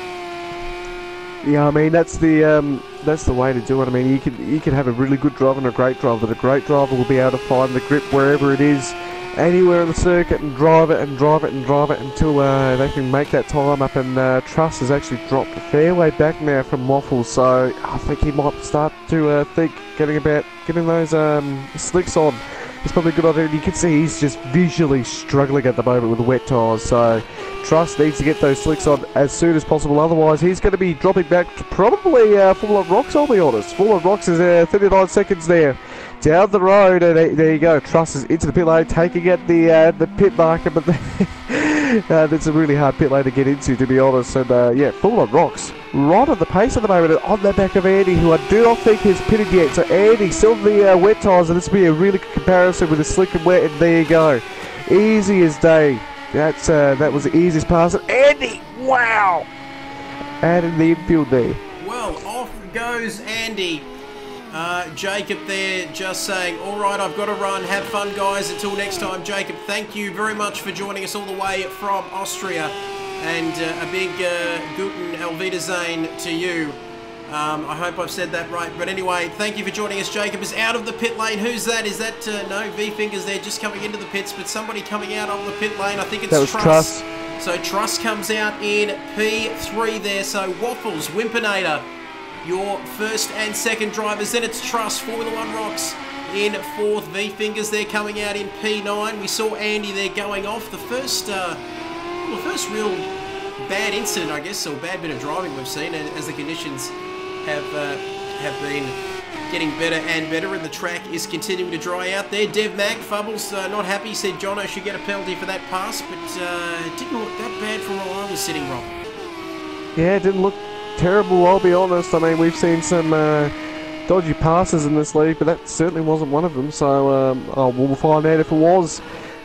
Yeah, I mean that's the way to do it. I mean you can have a really good driver and a great driver, but a great driver will be able to find the grip wherever it is, anywhere in the circuit, and drive it and drive it and drive it until they can make that time up. And Truss has actually dropped a fair way back now from Waffles, so I think he might start to think getting those slicks on. It's probably a good idea. You can see he's just visually struggling at the moment with the wet tyres, so Truss needs to get those slicks on as soon as possible, otherwise he's going to be dropping back to probably Full of Rocks, I'll be honest. Full of Rocks is 39 seconds there down the road, and there you go. Truss is into the pit lane, taking at the pit marker, but that's a really hard pit lane to get into, to be honest. And yeah, Full of Rocks right at the pace at the moment, on the back of Andy, who I do not think has pitted yet. So Andy still the wet tyres, and this will be a really good comparison with the slick and wet, and there you go. Easy as day. That was the easiest pass. And Andy, wow! And in the infield there.
Well, off goes Andy. Jacob there just saying, all right, I've got to run. Have fun, guys. Until next time, Jacob, thank you very much for joining us all the way from Austria. And a big Guten Wiedersehen to you. I hope I've said that right. But anyway, thank you for joining us. Jacob is out of the pit lane. Who's that? Is that, no, V-Fingers there just coming into the pits, but somebody coming out of the pit lane. I think it's Truss. So Truss comes out in P3 there. So Waffles, Wimpinator, your first and second drivers. Then it's Truss, Formula 1 Rocks in 4th. V-Fingers there coming out in P9. We saw Andy there going off. The first real bad incident, I guess, or bad bit of driving we've seen as the conditions have been getting better and better, and the track is continuing to dry out there. Dev Mac, Fubbles, not happy, said Jono should get a penalty for that pass, but it didn't look that bad from where I was sitting, Rob.
Yeah, it didn't look terrible, I'll be honest. I mean, we've seen some dodgy passes in this league, but that certainly wasn't one of them, so we'll find out if it was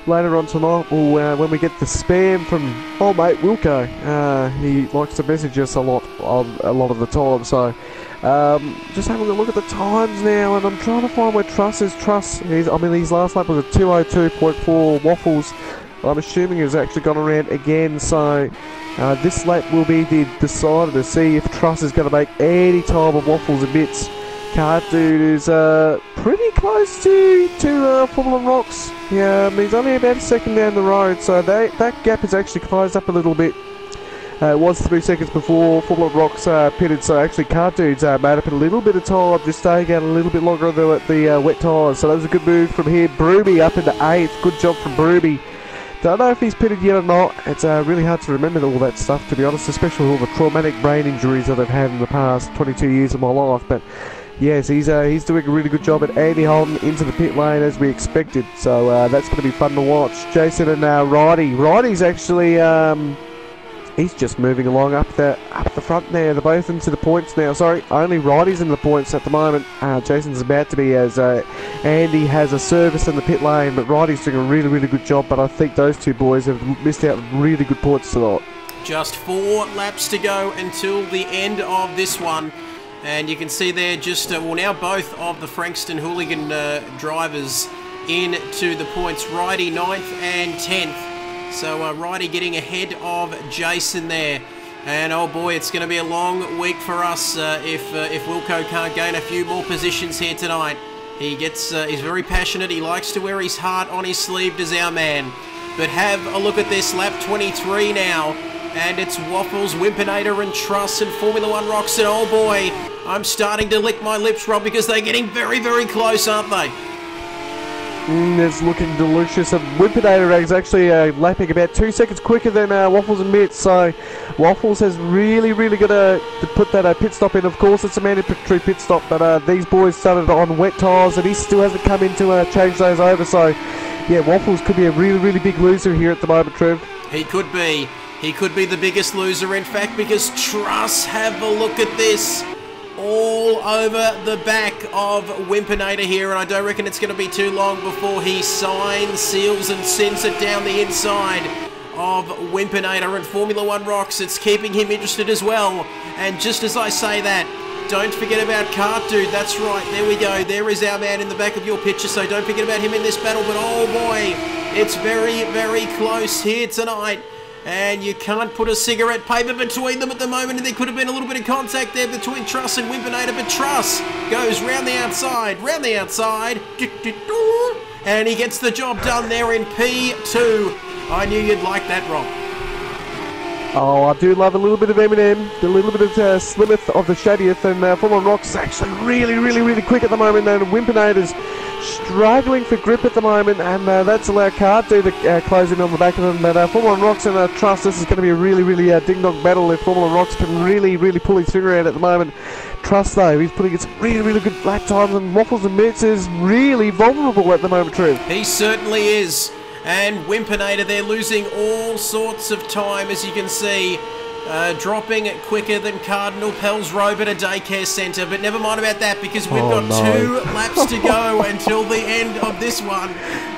later on tonight, when we get the spam from old mate Wilco. He likes to message us a lot of the time, so just having a look at the times now, and I'm trying to find where Truss is. His last lap was a 2:02.4. Waffles, I'm assuming, has actually gone around again, so this lap will be the decider to see if Truss is going to make any time of Waffles admits. Car Dude is pretty close to Formula 1 Rocks. Yeah, he's only about a second down the road, so that gap has actually closed up a little bit. It was 3 seconds before Formula 1 Rocks pitted, so actually Car Dude's made up in a little bit of time, just staying out a little bit longer on the wet tyres. So that was a good move from here. Broomy up into 8th. Good job from Broomy. Don't know if he's pitted yet or not. It's really hard to remember all that stuff, to be honest, especially all the traumatic brain injuries that I've had in the past 22 years of my life. But yes, he's doing a really good job at Andy Holden into the pit lane as we expected. So that's going to be fun to watch. Jason and Roddy. Roddy's actually he's just moving along up the front there. They're both into the points now. Sorry, only Roddy's in the points at the moment. Jason's about to be, as Andy has a service in the pit lane, but Roddy's doing a really, really good job. But I think those two boys have missed out really good points tonight.
Just 4 laps to go until the end of this one. And you can see there just, well, now both of the Frankston Hooligan drivers into the points. Righty 9th and 10th. So Righty getting ahead of Jason there. And oh boy, it's going to be a long week for us if Wilco can't gain a few more positions here tonight. He's very passionate. He likes to wear his heart on his sleeve, does our man. But have a look at this, lap 23 now. And it's Waffles, Wimpinator and Truss and Formula One Rocks. And oh boy, I'm starting to lick my lips, Rob, because they're getting very, very close, aren't they?
It's looking delicious. And Wimpinator is actually lapping about 2 seconds quicker than Waffles and Mitch. So Waffles has really, really got to put that pit stop in. Of course, it's a mandatory pit stop, but these boys started on wet tyres and he still hasn't come in to change those over. So yeah, Waffles could be a really, really big loser here at the moment, Trev.
He could be. He could be the biggest loser, in fact, because Truss, have a look at this. All over the back of Wimpinator here, and I don't reckon it's going to be too long before he signs, seals and sends it down the inside of Wimpinator. And Formula One Rocks, it's keeping him interested as well. And just as I say that, don't forget about Kart Dude. That's right, there we go. There is our man in the back of your picture, so don't forget about him in this battle. But oh boy, it's very, very close here tonight. And you can't put a cigarette paper between them at the moment, and there could have been a little bit of contact there between Truss and Wimpinator, but Truss goes round the outside, and he gets the job done there in P2. I knew you'd like that, Rob.
Oh, I do love a little bit of Eminem, a little bit of Slimeth of the Shadieth, and Formula Rocks is actually really, really, really quick at the moment, and Wimpinator's struggling for grip at the moment, and that's allowed Kart Dude to close in on the back of them. But Formula Rocks and Truss, this is going to be a really, really ding-dong battle if Formula Rocks can really, really pull his finger out at the moment. Truss, though, he's putting some really, really good lap times, and Waffles and Mitts is really vulnerable at the moment, Trev.
He certainly is. And Wimpinator, they're losing all sorts of time, as you can see. Dropping quicker than Cardinal Pell's Robe at a daycare centre. But never mind about that, because we've got 2 laps to go until the end of this one.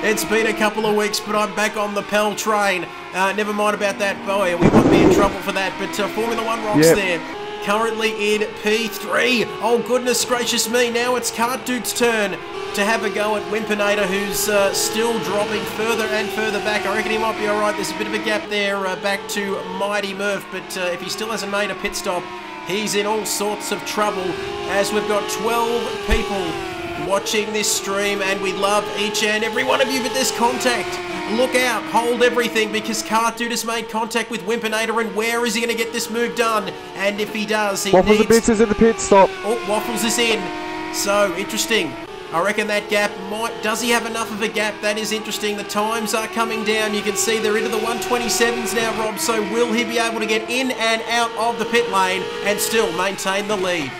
It's been a couple of weeks, but I'm back on the Pell train. Never mind about that. Boy, we won't be in trouble for that. But Formula One Rocks there. Currently in P3. Oh, goodness gracious me. Now it's Kart Dude's turn to have a go at Wimpinator, who's still dropping further and further back. I reckon he might be all right. There's a bit of a gap there back to Mighty Murph, but if he still hasn't made a pit stop, he's in all sorts of trouble, as we've got 12 people watching this stream, and we love each and every one of you, but there's contact. Look out, hold everything, because Kart Dude has made contact with Wimpinator, and where is he going to get this move done? And if he does, he
Waffles
needs...
Waffles is in the pit stop.
Oh, Waffles is in. So, interesting. I reckon that gap might... Does he have enough of a gap? That is interesting. The times are coming down. You can see they're into the 127s now, Rob. So will he be able to get in and out of the pit lane and still maintain the lead?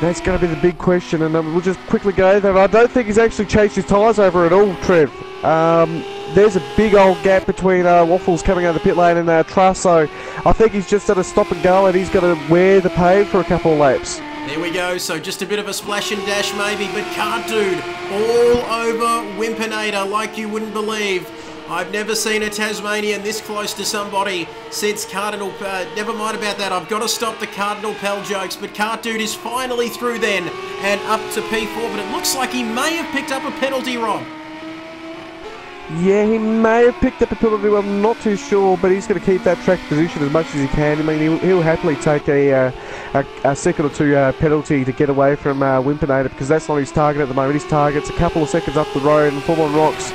That's going to be the big question, and we'll just quickly go there. I don't think he's actually changed his tyres over at all, Trev. There's a big old gap between Waffles coming out of the pit lane and Truss, so I think he's just at a stop and go, and he's going to wear the pave for a couple of laps.
There we go, so just a bit of a splash and dash maybe, but Kart Dude all over Wimpinator like you wouldn't believe. I've never seen a Tasmanian this close to somebody since Cardinal... never mind about that, I've got to stop the Cardinal Pell jokes, but Kart Dude is finally through then and up to P4, but it looks like he may have picked up a penalty, Rob.
Yeah, he may have picked up a penalty, I'm not too sure, but he's going to keep that track position as much as he can. I mean, he'll happily take a second or two penalty to get away from Wimpinator, because that's not his target at the moment. His target's a couple of seconds up the road, and Formula Rocks,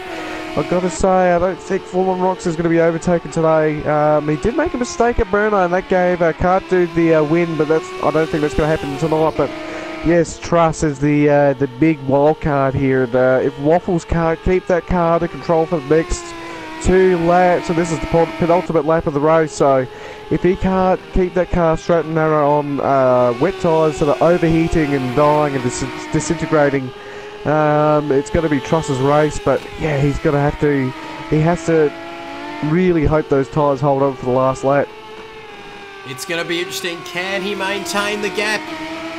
I've got to say, I don't think Formula Rocks is going to be overtaken today. He did make a mistake at Brno, and that gave Kart Dude the win, but I don't think that's going to happen tonight. But yes, Truss is the big wild card here, and if Waffles can't keep that car under control for the next 2 laps, and this is the penultimate lap of the race, so if he can't keep that car straight and narrow on wet tyres that are overheating and dying and disintegrating, it's going to be Truss's race. But yeah, he has to really hope those tyres hold on for the last lap.
It's going to be interesting. Can he maintain the gap?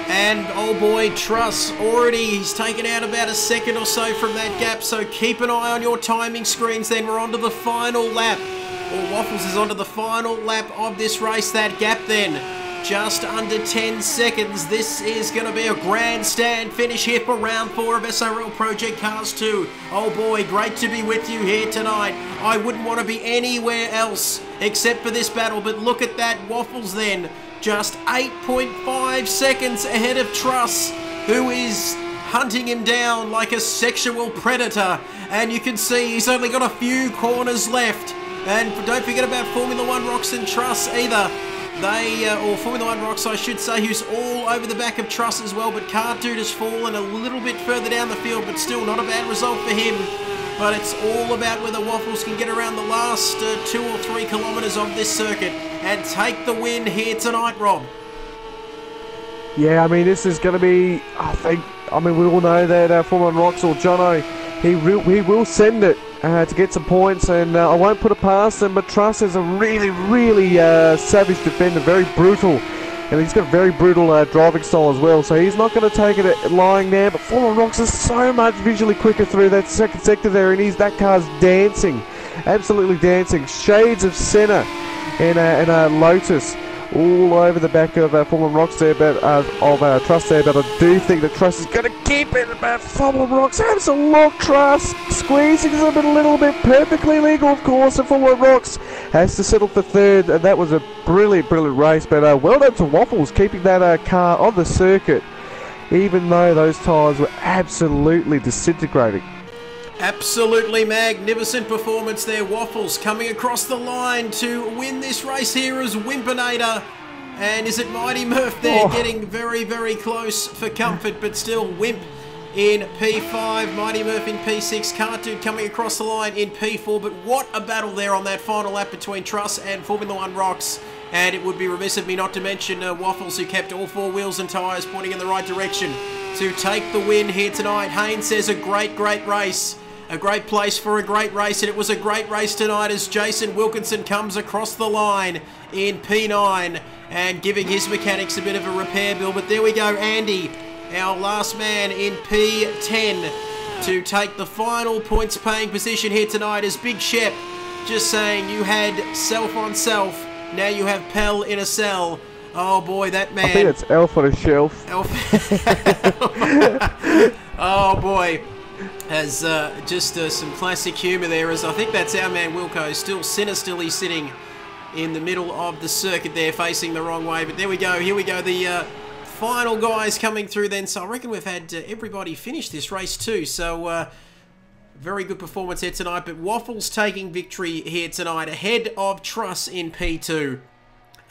And oh boy, Truss he's taken out about a second or so from that gap, so keep an eye on your timing screens then. We're on to the final lap, or Waffles is onto the final lap of this race. That gap then just under 10 seconds. This is going to be a grandstand finish here for round 4 of SRL Project Cars 2. Oh boy, great to be with you here tonight. I wouldn't want to be anywhere else except for this battle, but look at that. Waffles then, just 8.5 seconds ahead of Truss, who is hunting him down like a sexual predator. And you can see he's only got a few corners left. And don't forget about Formula One Rocks and Truss either. Or Formula One Rocks, I should say, who's all over the back of Truss as well. But Car Dude has fallen a little bit further down the field, but still not a bad result for him. But it's all about whether Waffles can get around the last 2 or 3 kilometres of this circuit and take the win here tonight, Rob.
Yeah, I mean, this is going to be, I mean, we all know that Formula One Rocks or Jono, he will send it to get some points, and I won't put it past him, but Truss is a really, really savage defender, very brutal, and he's got a very brutal driving style as well, so he's not going to take it lying there. But Formula One Rocks is so much visually quicker through that second sector there, and that car's dancing, absolutely dancing. Shades of Senna and a Lotus all over the back of Formula One Rocks there, but of Truss there. But I do think that Truss is going to keep it. But Formula One Rocks has a look. Truss squeezing a little bit, perfectly legal, of course. And Formula One Rocks has to settle for third, and that was a brilliant race. But well done to Waffles, keeping that car on the circuit, even though those tyres were absolutely disintegrating.
Absolutely magnificent performance there. Waffles coming across the line to win this race here as Wimpinator. And is it Mighty Murph there getting very, very close for comfort, but still Wimp in P5, Mighty Murph in P6, Car Dude coming across the line in P4. But what a battle there on that final lap between Truss and Formula One Rocks. And it would be remiss of me not to mention Waffles, who kept all 4 wheels and tyres pointing in the right direction to take the win here tonight. Haynes says a great race. A great place for a great race, and it was a great race tonight as Jason Wilkinson comes across the line in P9 and giving his mechanics a bit of a repair bill. But there we go, Andy, our last man in P10 to take the final points paying position here tonight as Big Shep just saying you had self on self, now you have Pell in a cell. Oh boy, that man.
I think it's Elf on a shelf.
Oh boy. Has just some classic humour there, as I think that's our man Wilco, still sinisterly sitting in the middle of the circuit there, facing the wrong way. But there we go, here we go, the final guys coming through then. So I reckon we've had everybody finish this race too, so very good performance here tonight. But Waffles taking victory here tonight ahead of Truss in P2.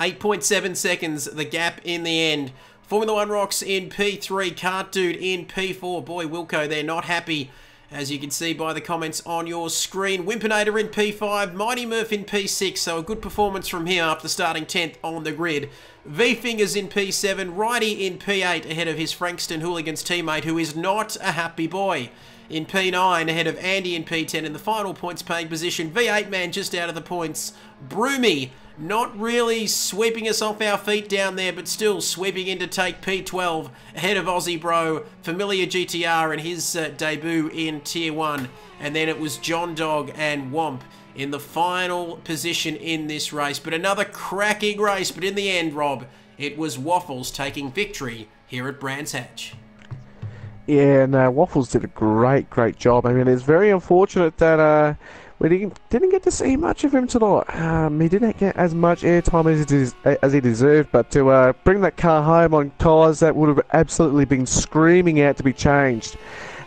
8.7 seconds, the gap in the end. Formula One Rocks in P3, Car Dude in P4. Boy, Wilco, they're not happy, as you can see by the comments on your screen. Wimpinator in P5, Mighty Murph in P6, so a good performance from here after starting 10th on the grid. V-Fingers in P7, Righty in P8 ahead of his Frankston Hooligans teammate, who is not a happy boy. In P9 ahead of Andy in P10 in the final points paying position. V8 man just out of the points. Broomy not really sweeping us off our feet down there, but still sweeping in to take P12 ahead of Aussie Bro, Familiar GTR and his debut in Tier 1. And then it was John Dog and Womp in the final position in this race. But another cracking race, but in the end, Rob, it was Waffles taking victory here at Brands Hatch.
Yeah, and Waffles did a great job. I mean, it's very unfortunate that we didn't get to see much of him tonight. He didn't get as much airtime as he deserved, but to bring that car home on tyres that would have absolutely been screaming out to be changed,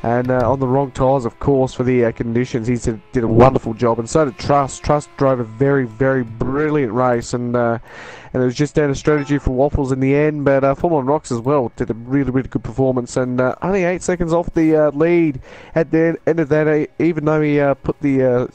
and on the wrong tyres, of course, for the conditions, he did a wonderful job, and so did Truss. Truss drove a very brilliant race, and it was just down to strategy for Waffles in the end. But Formula One Rocks as well did a really good performance, and only 8 seconds off the lead at the end of that, even though he put the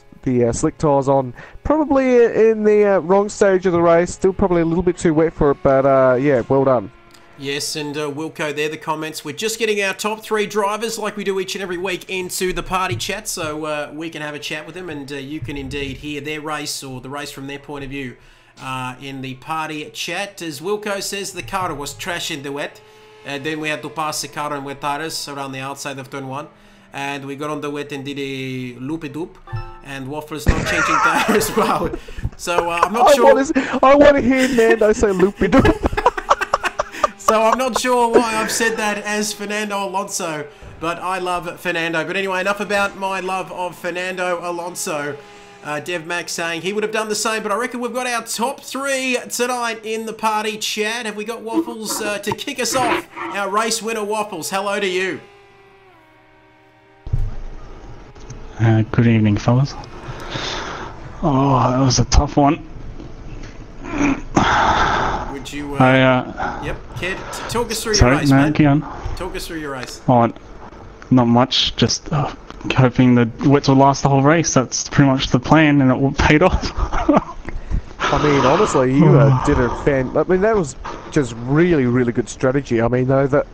slick tyres on, probably in the wrong stage of the race, still probably a little bit too wet for it, but yeah, well done.
Yes, and Wilco there, the comments. We're just getting our top 3 drivers, like we do each and every week, into the party chat, so we can have a chat with them, and you can indeed hear their race, or the race from their point of view, in the party chat. As Wilco says, the car was trash in the wet, and then we had to pass the car on wet tires around the outside of turn 1. And we got on the wet and did a loopy-doop, and Waffles not changing tires as well. So I'm not sure.
I want to hear Nando say loopy-doop.
So I'm not sure why I've said that as Fernando Alonso, but I love Fernando. But anyway, enough about my love of Fernando Alonso. Dev Max saying he would have done the same, but I reckon we've got our top 3 tonight in the party chat. Have we got Waffles to kick us off? Our race winner, Waffles, hello to you.
Good evening, fellas. Oh, that was a tough one.
Would you,
yep,
Kid, talk us through your race,
no,
mate.
go on.
Talk us through your race.
Oh, not much, just hoping the wets will last the whole race. That's pretty much the plan, and it paid off.
I mean, honestly, you did a fan. I mean, that was just really, really good strategy. I mean, though, that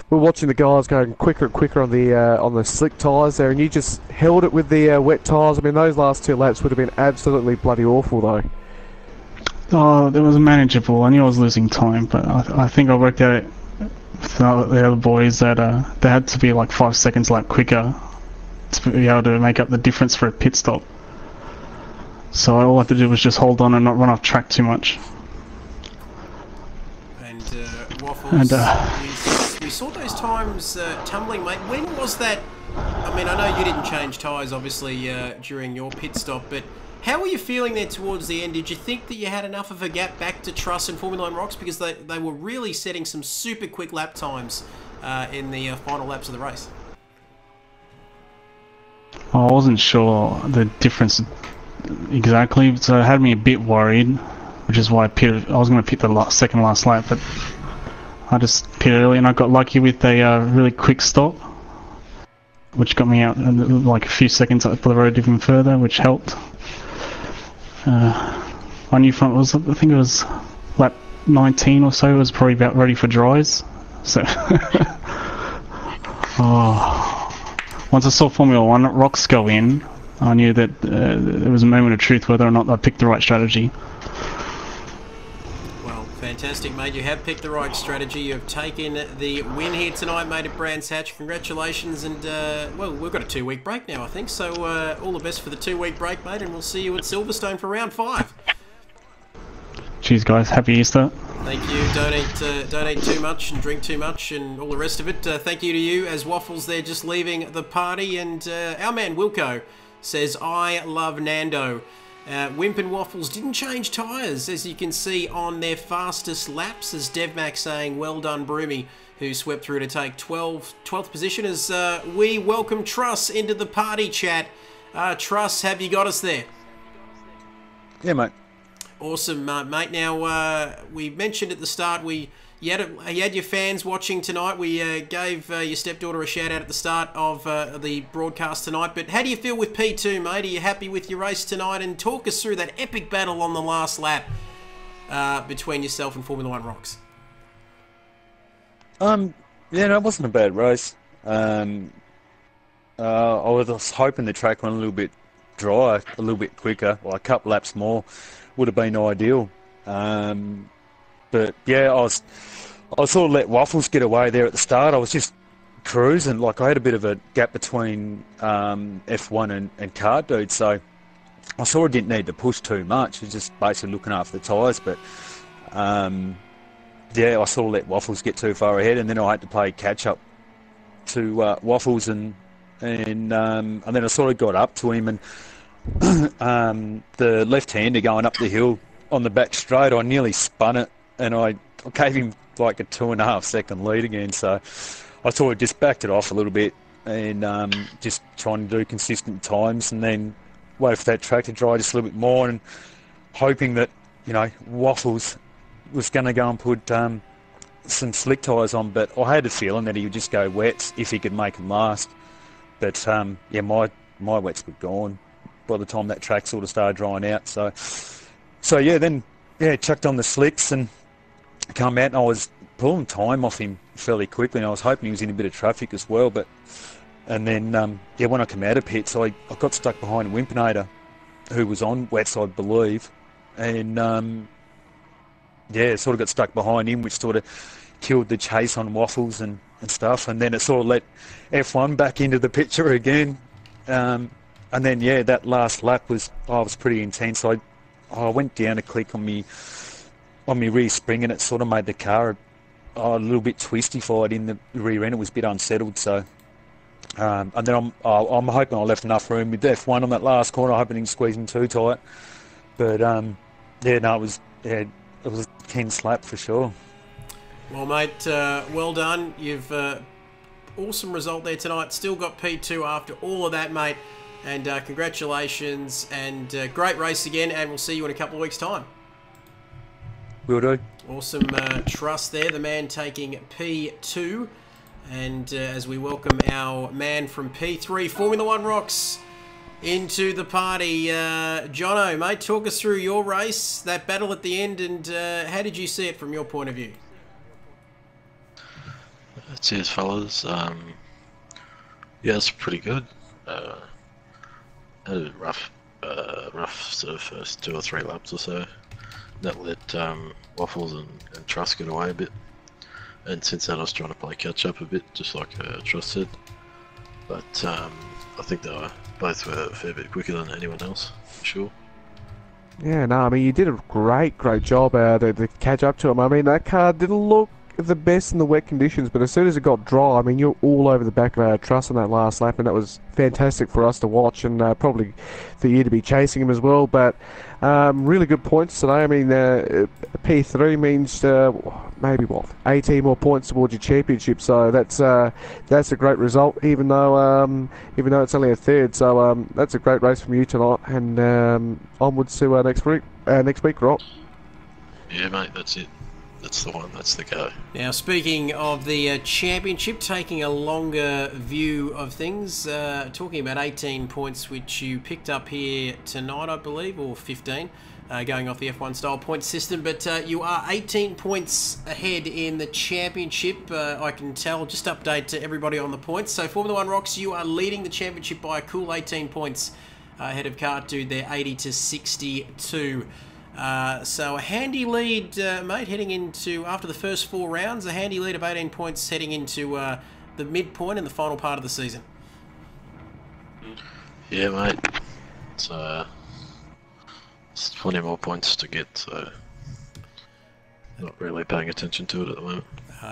we're watching the guys going quicker and quicker on the slick tyres there, and you just held it with the wet tyres. I mean, those last 2 laps would have been absolutely bloody awful, though.
Oh, it was manageable. I knew I was losing time, but I think I worked out it with the other boys that they had to be like 5 seconds lap quicker to be able to make up the difference for a pit stop. So all I had to do was just hold on and not run off track too much.
And Waffles, we saw those times tumbling, mate. When was that? I mean, I know you didn't change tyres, obviously, during your pit stop, but how were you feeling there towards the end? Did you think that you had enough of a gap back to Truss and Formula 1 Rocks? Because they were really setting some super quick lap times in the final laps of the race.
I wasn't sure the difference exactly, so it had me a bit worried, which is why I was going to pit the second last lap, but I just pitted early and I got lucky with a really quick stop, which got me out like a few seconds up the road even further, which helped. My new front was, I think it was lap 19 or so, was probably about ready for dries. So, once I saw Formula 1 Rocks go in, I knew that there was a moment of truth whether or not I picked the right strategy.
Well, fantastic, mate. You have picked the right strategy. You've taken the win here tonight, mate, at Brands Hatch. Congratulations. And, well, we've got a 2-week break now, I think. So, all the best for the 2-week break, mate. And we'll see you at Silverstone for round 5.
Cheers, guys. Happy Easter.
Thank you. Don't eat too much and drink too much and all the rest of it. Thank you to you as Waffles there just leaving the party. And our man Wilco says, I love Nando. Wimp and Waffles didn't change tyres, as you can see on their fastest laps, as DevMax saying, well done, Broomy, who swept through to take 12th position, as we welcome Truss into the party chat. Truss, have you got us there?
Yeah, mate.
Awesome, mate. Now, we mentioned at the start, you had your fans watching tonight. We gave your stepdaughter a shout out at the start of the broadcast tonight. But how do you feel with P2, mate? Are you happy with your race tonight? And talk us through that epic battle on the last lap between yourself and Formula 1 Rocks.
Yeah, no, it wasn't a bad race. I was hoping the track went a little bit dry, a little bit quicker, like a couple laps more would have been ideal. But yeah, I sort of let Waffles get away there at the start. I was just cruising, like I had a bit of a gap between F1 and Kart Dude, so I sort of didn't need to push too much. It was just basically looking after the tyres, but yeah, I sort of let Waffles get too far ahead, and then I had to play catch up to Waffles, and then I sort of got up to him, and the left-hander going up the hill on the back straight, I nearly spun it, and I gave him like a 2.5 second lead again, so I sort of just backed it off a little bit and just trying to do consistent times, and then wait for that track to dry just a little bit more, and hoping that, you know, Waffles was going to go and put some slick tyres on, but I had a feeling that he would just go wets if he could make them last. But yeah, my wets were gone by the time that track sort of started drying out. So yeah, then yeah, chucked on the slicks and come out, and I was pulling time off him fairly quickly, and I was hoping he was in a bit of traffic as well. And then yeah, when I come out of pits, I got stuck behind Wimpinator, who was on wets, I believe, and yeah, sort of got stuck behind him, which sort of killed the chase on Waffles and stuff. And then it sort of let F1 back into the picture again. And then yeah, that last lap was pretty intense. I went down a click on me rear spring, and it sort of made the car a little bit twisty-fied in the rear end. It was a bit unsettled, so. And then I'm hoping I left enough room with F1 on that last corner. I hope I didn't squeeze him too tight. But it was a tense lap for sure.
Well, mate, well done. You've awesome result there tonight. Still got P2 after all of that, mate. And congratulations and great race again. And we'll see you in a couple of weeks' time.
Will do.
Awesome trust there. The man taking P2. And as we welcome our man from P3, Formula One Rocks, into the party. Jono, mate, talk us through your race, that battle at the end, and how did you see it from your point of view?
Cheers, fellas. Yeah, it's pretty good. Had a rough sort of first 2 or 3 laps or so. That let Waffles and Trust get away a bit. And since then I was trying to play catch up a bit, just like Trust said. But I think they were both a fair bit quicker than anyone else, for sure.
Yeah, no, I mean, you did a great job to catch up to him. I mean, that car didn't look the best in the wet conditions, but as soon as it got dry, I mean, you're all over the back of Trust on that last lap, and that was fantastic for us to watch, and probably for you to be chasing him as well. But really good points today. I mean, P3 means maybe 18 more points towards your championship, so that's a great result, even though it's only a third. So that's a great race from you tonight, and onwards to next week, Rob.
Yeah, mate, that's it. That's the one, that's the go.
Now, speaking of the championship, taking a longer view of things, talking about 18 points, which you picked up here tonight, I believe, or 15, going off the F1 style point system, but you are 18 points ahead in the championship. I can tell, just update to everybody on the points. So, Formula One Rocks, you are leading the championship by a cool 18 points ahead of Kart Dude. They're 80 to 62. So a handy lead, mate, heading into, after the first 4 rounds, a handy lead of 18 points heading into the midpoint in the final part of the season.
Yeah, mate. It's 20 more points to get, so not really paying attention to it at the moment.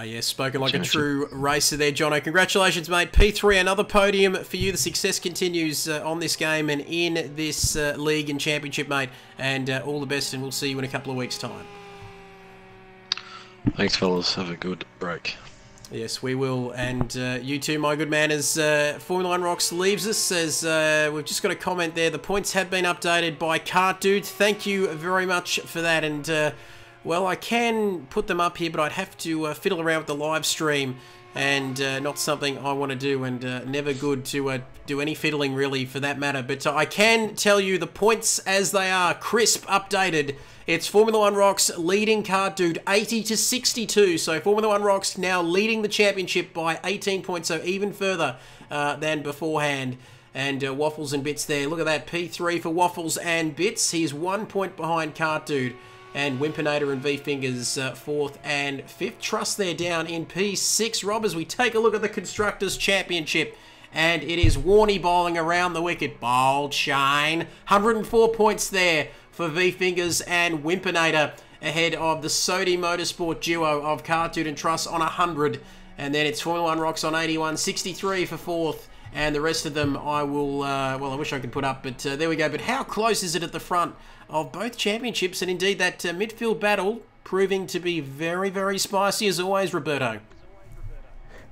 Yeah, spoken like a true racer there, Jono. Congratulations, mate. P3, another podium for you. The success continues on this game and in this league and championship, mate. And all the best, and we'll see you in a couple of weeks' time.
Thanks, fellas. Have a good break.
Yes, we will. And you too, my good man, as Formula One Rocks leaves us, as we've just got a comment there. The points have been updated by Kart Dude. Thank you very much for that. And well, I can put them up here, but I'd have to fiddle around with the live stream, and not something I want to do, and never good to do any fiddling, really, for that matter. But I can tell you the points as they are, crisp, updated. It's Formula One Rocks leading Kart Dude 80 to 62. So Formula One Rocks now leading the championship by 18 points, so even further than beforehand. And Waffles and Bits there. Look at that, P3 for Waffles and Bits. He's 1 point behind Kart Dude. And Wimpinator and V-Fingers 4th and 5th. Trust they're down in P6. Rob, as we take a look at the Constructors' Championship. And it is Warney bowling around the wicket. Bold shine. 104 points there for V-Fingers and Wimpinator, ahead of the Sodi Motorsport duo of Kart Dude and Trust on 100. And then it's Formula One Rocks on 81. 63 for 4th. And the rest of them I will, well, I wish I could put up, but there we go. But how close is it at the front of both championships? And indeed, that midfield battle proving to be very, very spicy as always, Roberto.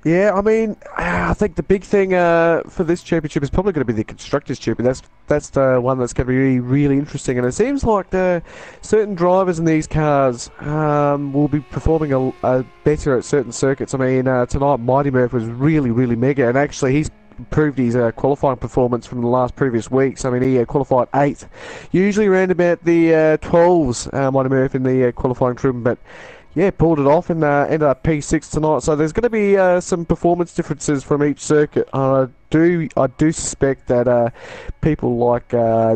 Yeah, I mean, I think the big thing for this championship is probably going to be the Constructors' Championship. That's the one that's going to be really interesting. And it seems like certain drivers in these cars will be performing better at certain circuits. I mean, tonight Mighty Murph was really, really mega, and actually he's improved his qualifying performance from the last previous weeks. I mean, he qualified 8th, usually around about the 12s, Mighty Murph in the qualifying trim, but yeah, pulled it off and ended up P6 tonight. So there's going to be some performance differences from each circuit. I do suspect that people like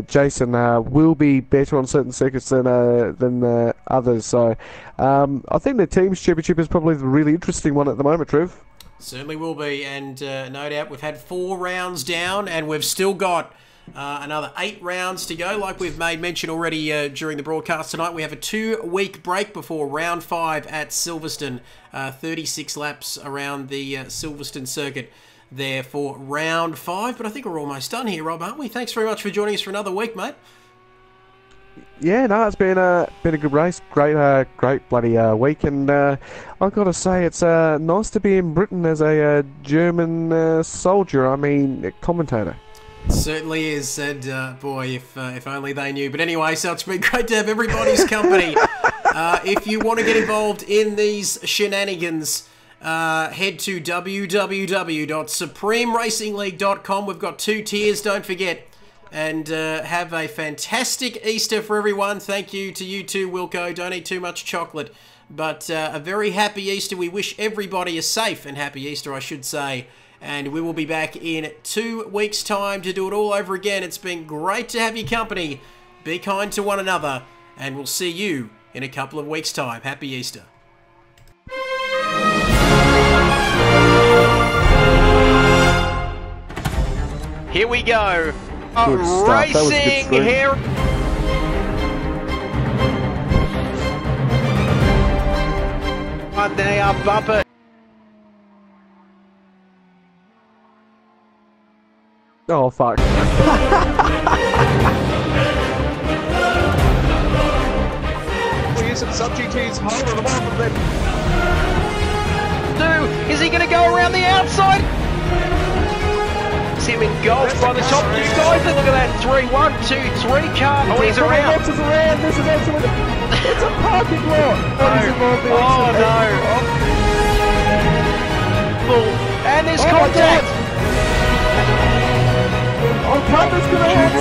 Jason will be better on certain circuits than others. So I think the Teams Championship is probably the really interesting one at the moment, Trev.
Certainly will be, and no doubt we've had 4 rounds down, and we've still got Another 8 rounds to go. Like we've made mention already during the broadcast tonight, we have a 2-week break before round 5 at Silverstone. 36 laps around the Silverstone circuit there for round 5. But I think we're almost done here, Rob, aren't we? Thanks very much for joining us for another week, mate.
Yeah, no, it's been a good race, great bloody week, and I've got to say it's nice to be in Britain as a German soldier. I mean, commentator.
It certainly is, and boy, if only they knew. But anyway, so it's been great to have everybody's company. If you want to get involved in these shenanigans, head to www.supremeracingleague.com. We've got 2 tiers, don't forget. And have a fantastic Easter for everyone. Thank you to you too, Wilco. Don't eat too much chocolate. But a very happy Easter. We wish everybody a safe and happy Easter, I should say. And we will be back in 2 weeks' time to do it all over again. It's been great to have your company. Be kind to one another. And we'll see you in a couple of weeks' time. Happy Easter.
Here we go.
Good stuff. That was a good
Racing
screen.
here. And they are bumper.
Oh fuck.
Is he going to go around the outside? Him engulfed by the top 2 guys. And look at that 3, 1, 2, 3 car. Oh, he's around.
This is around. This is actually it's a parking lot.
Oh no. And there's contact.
Oh, Carter's gonna have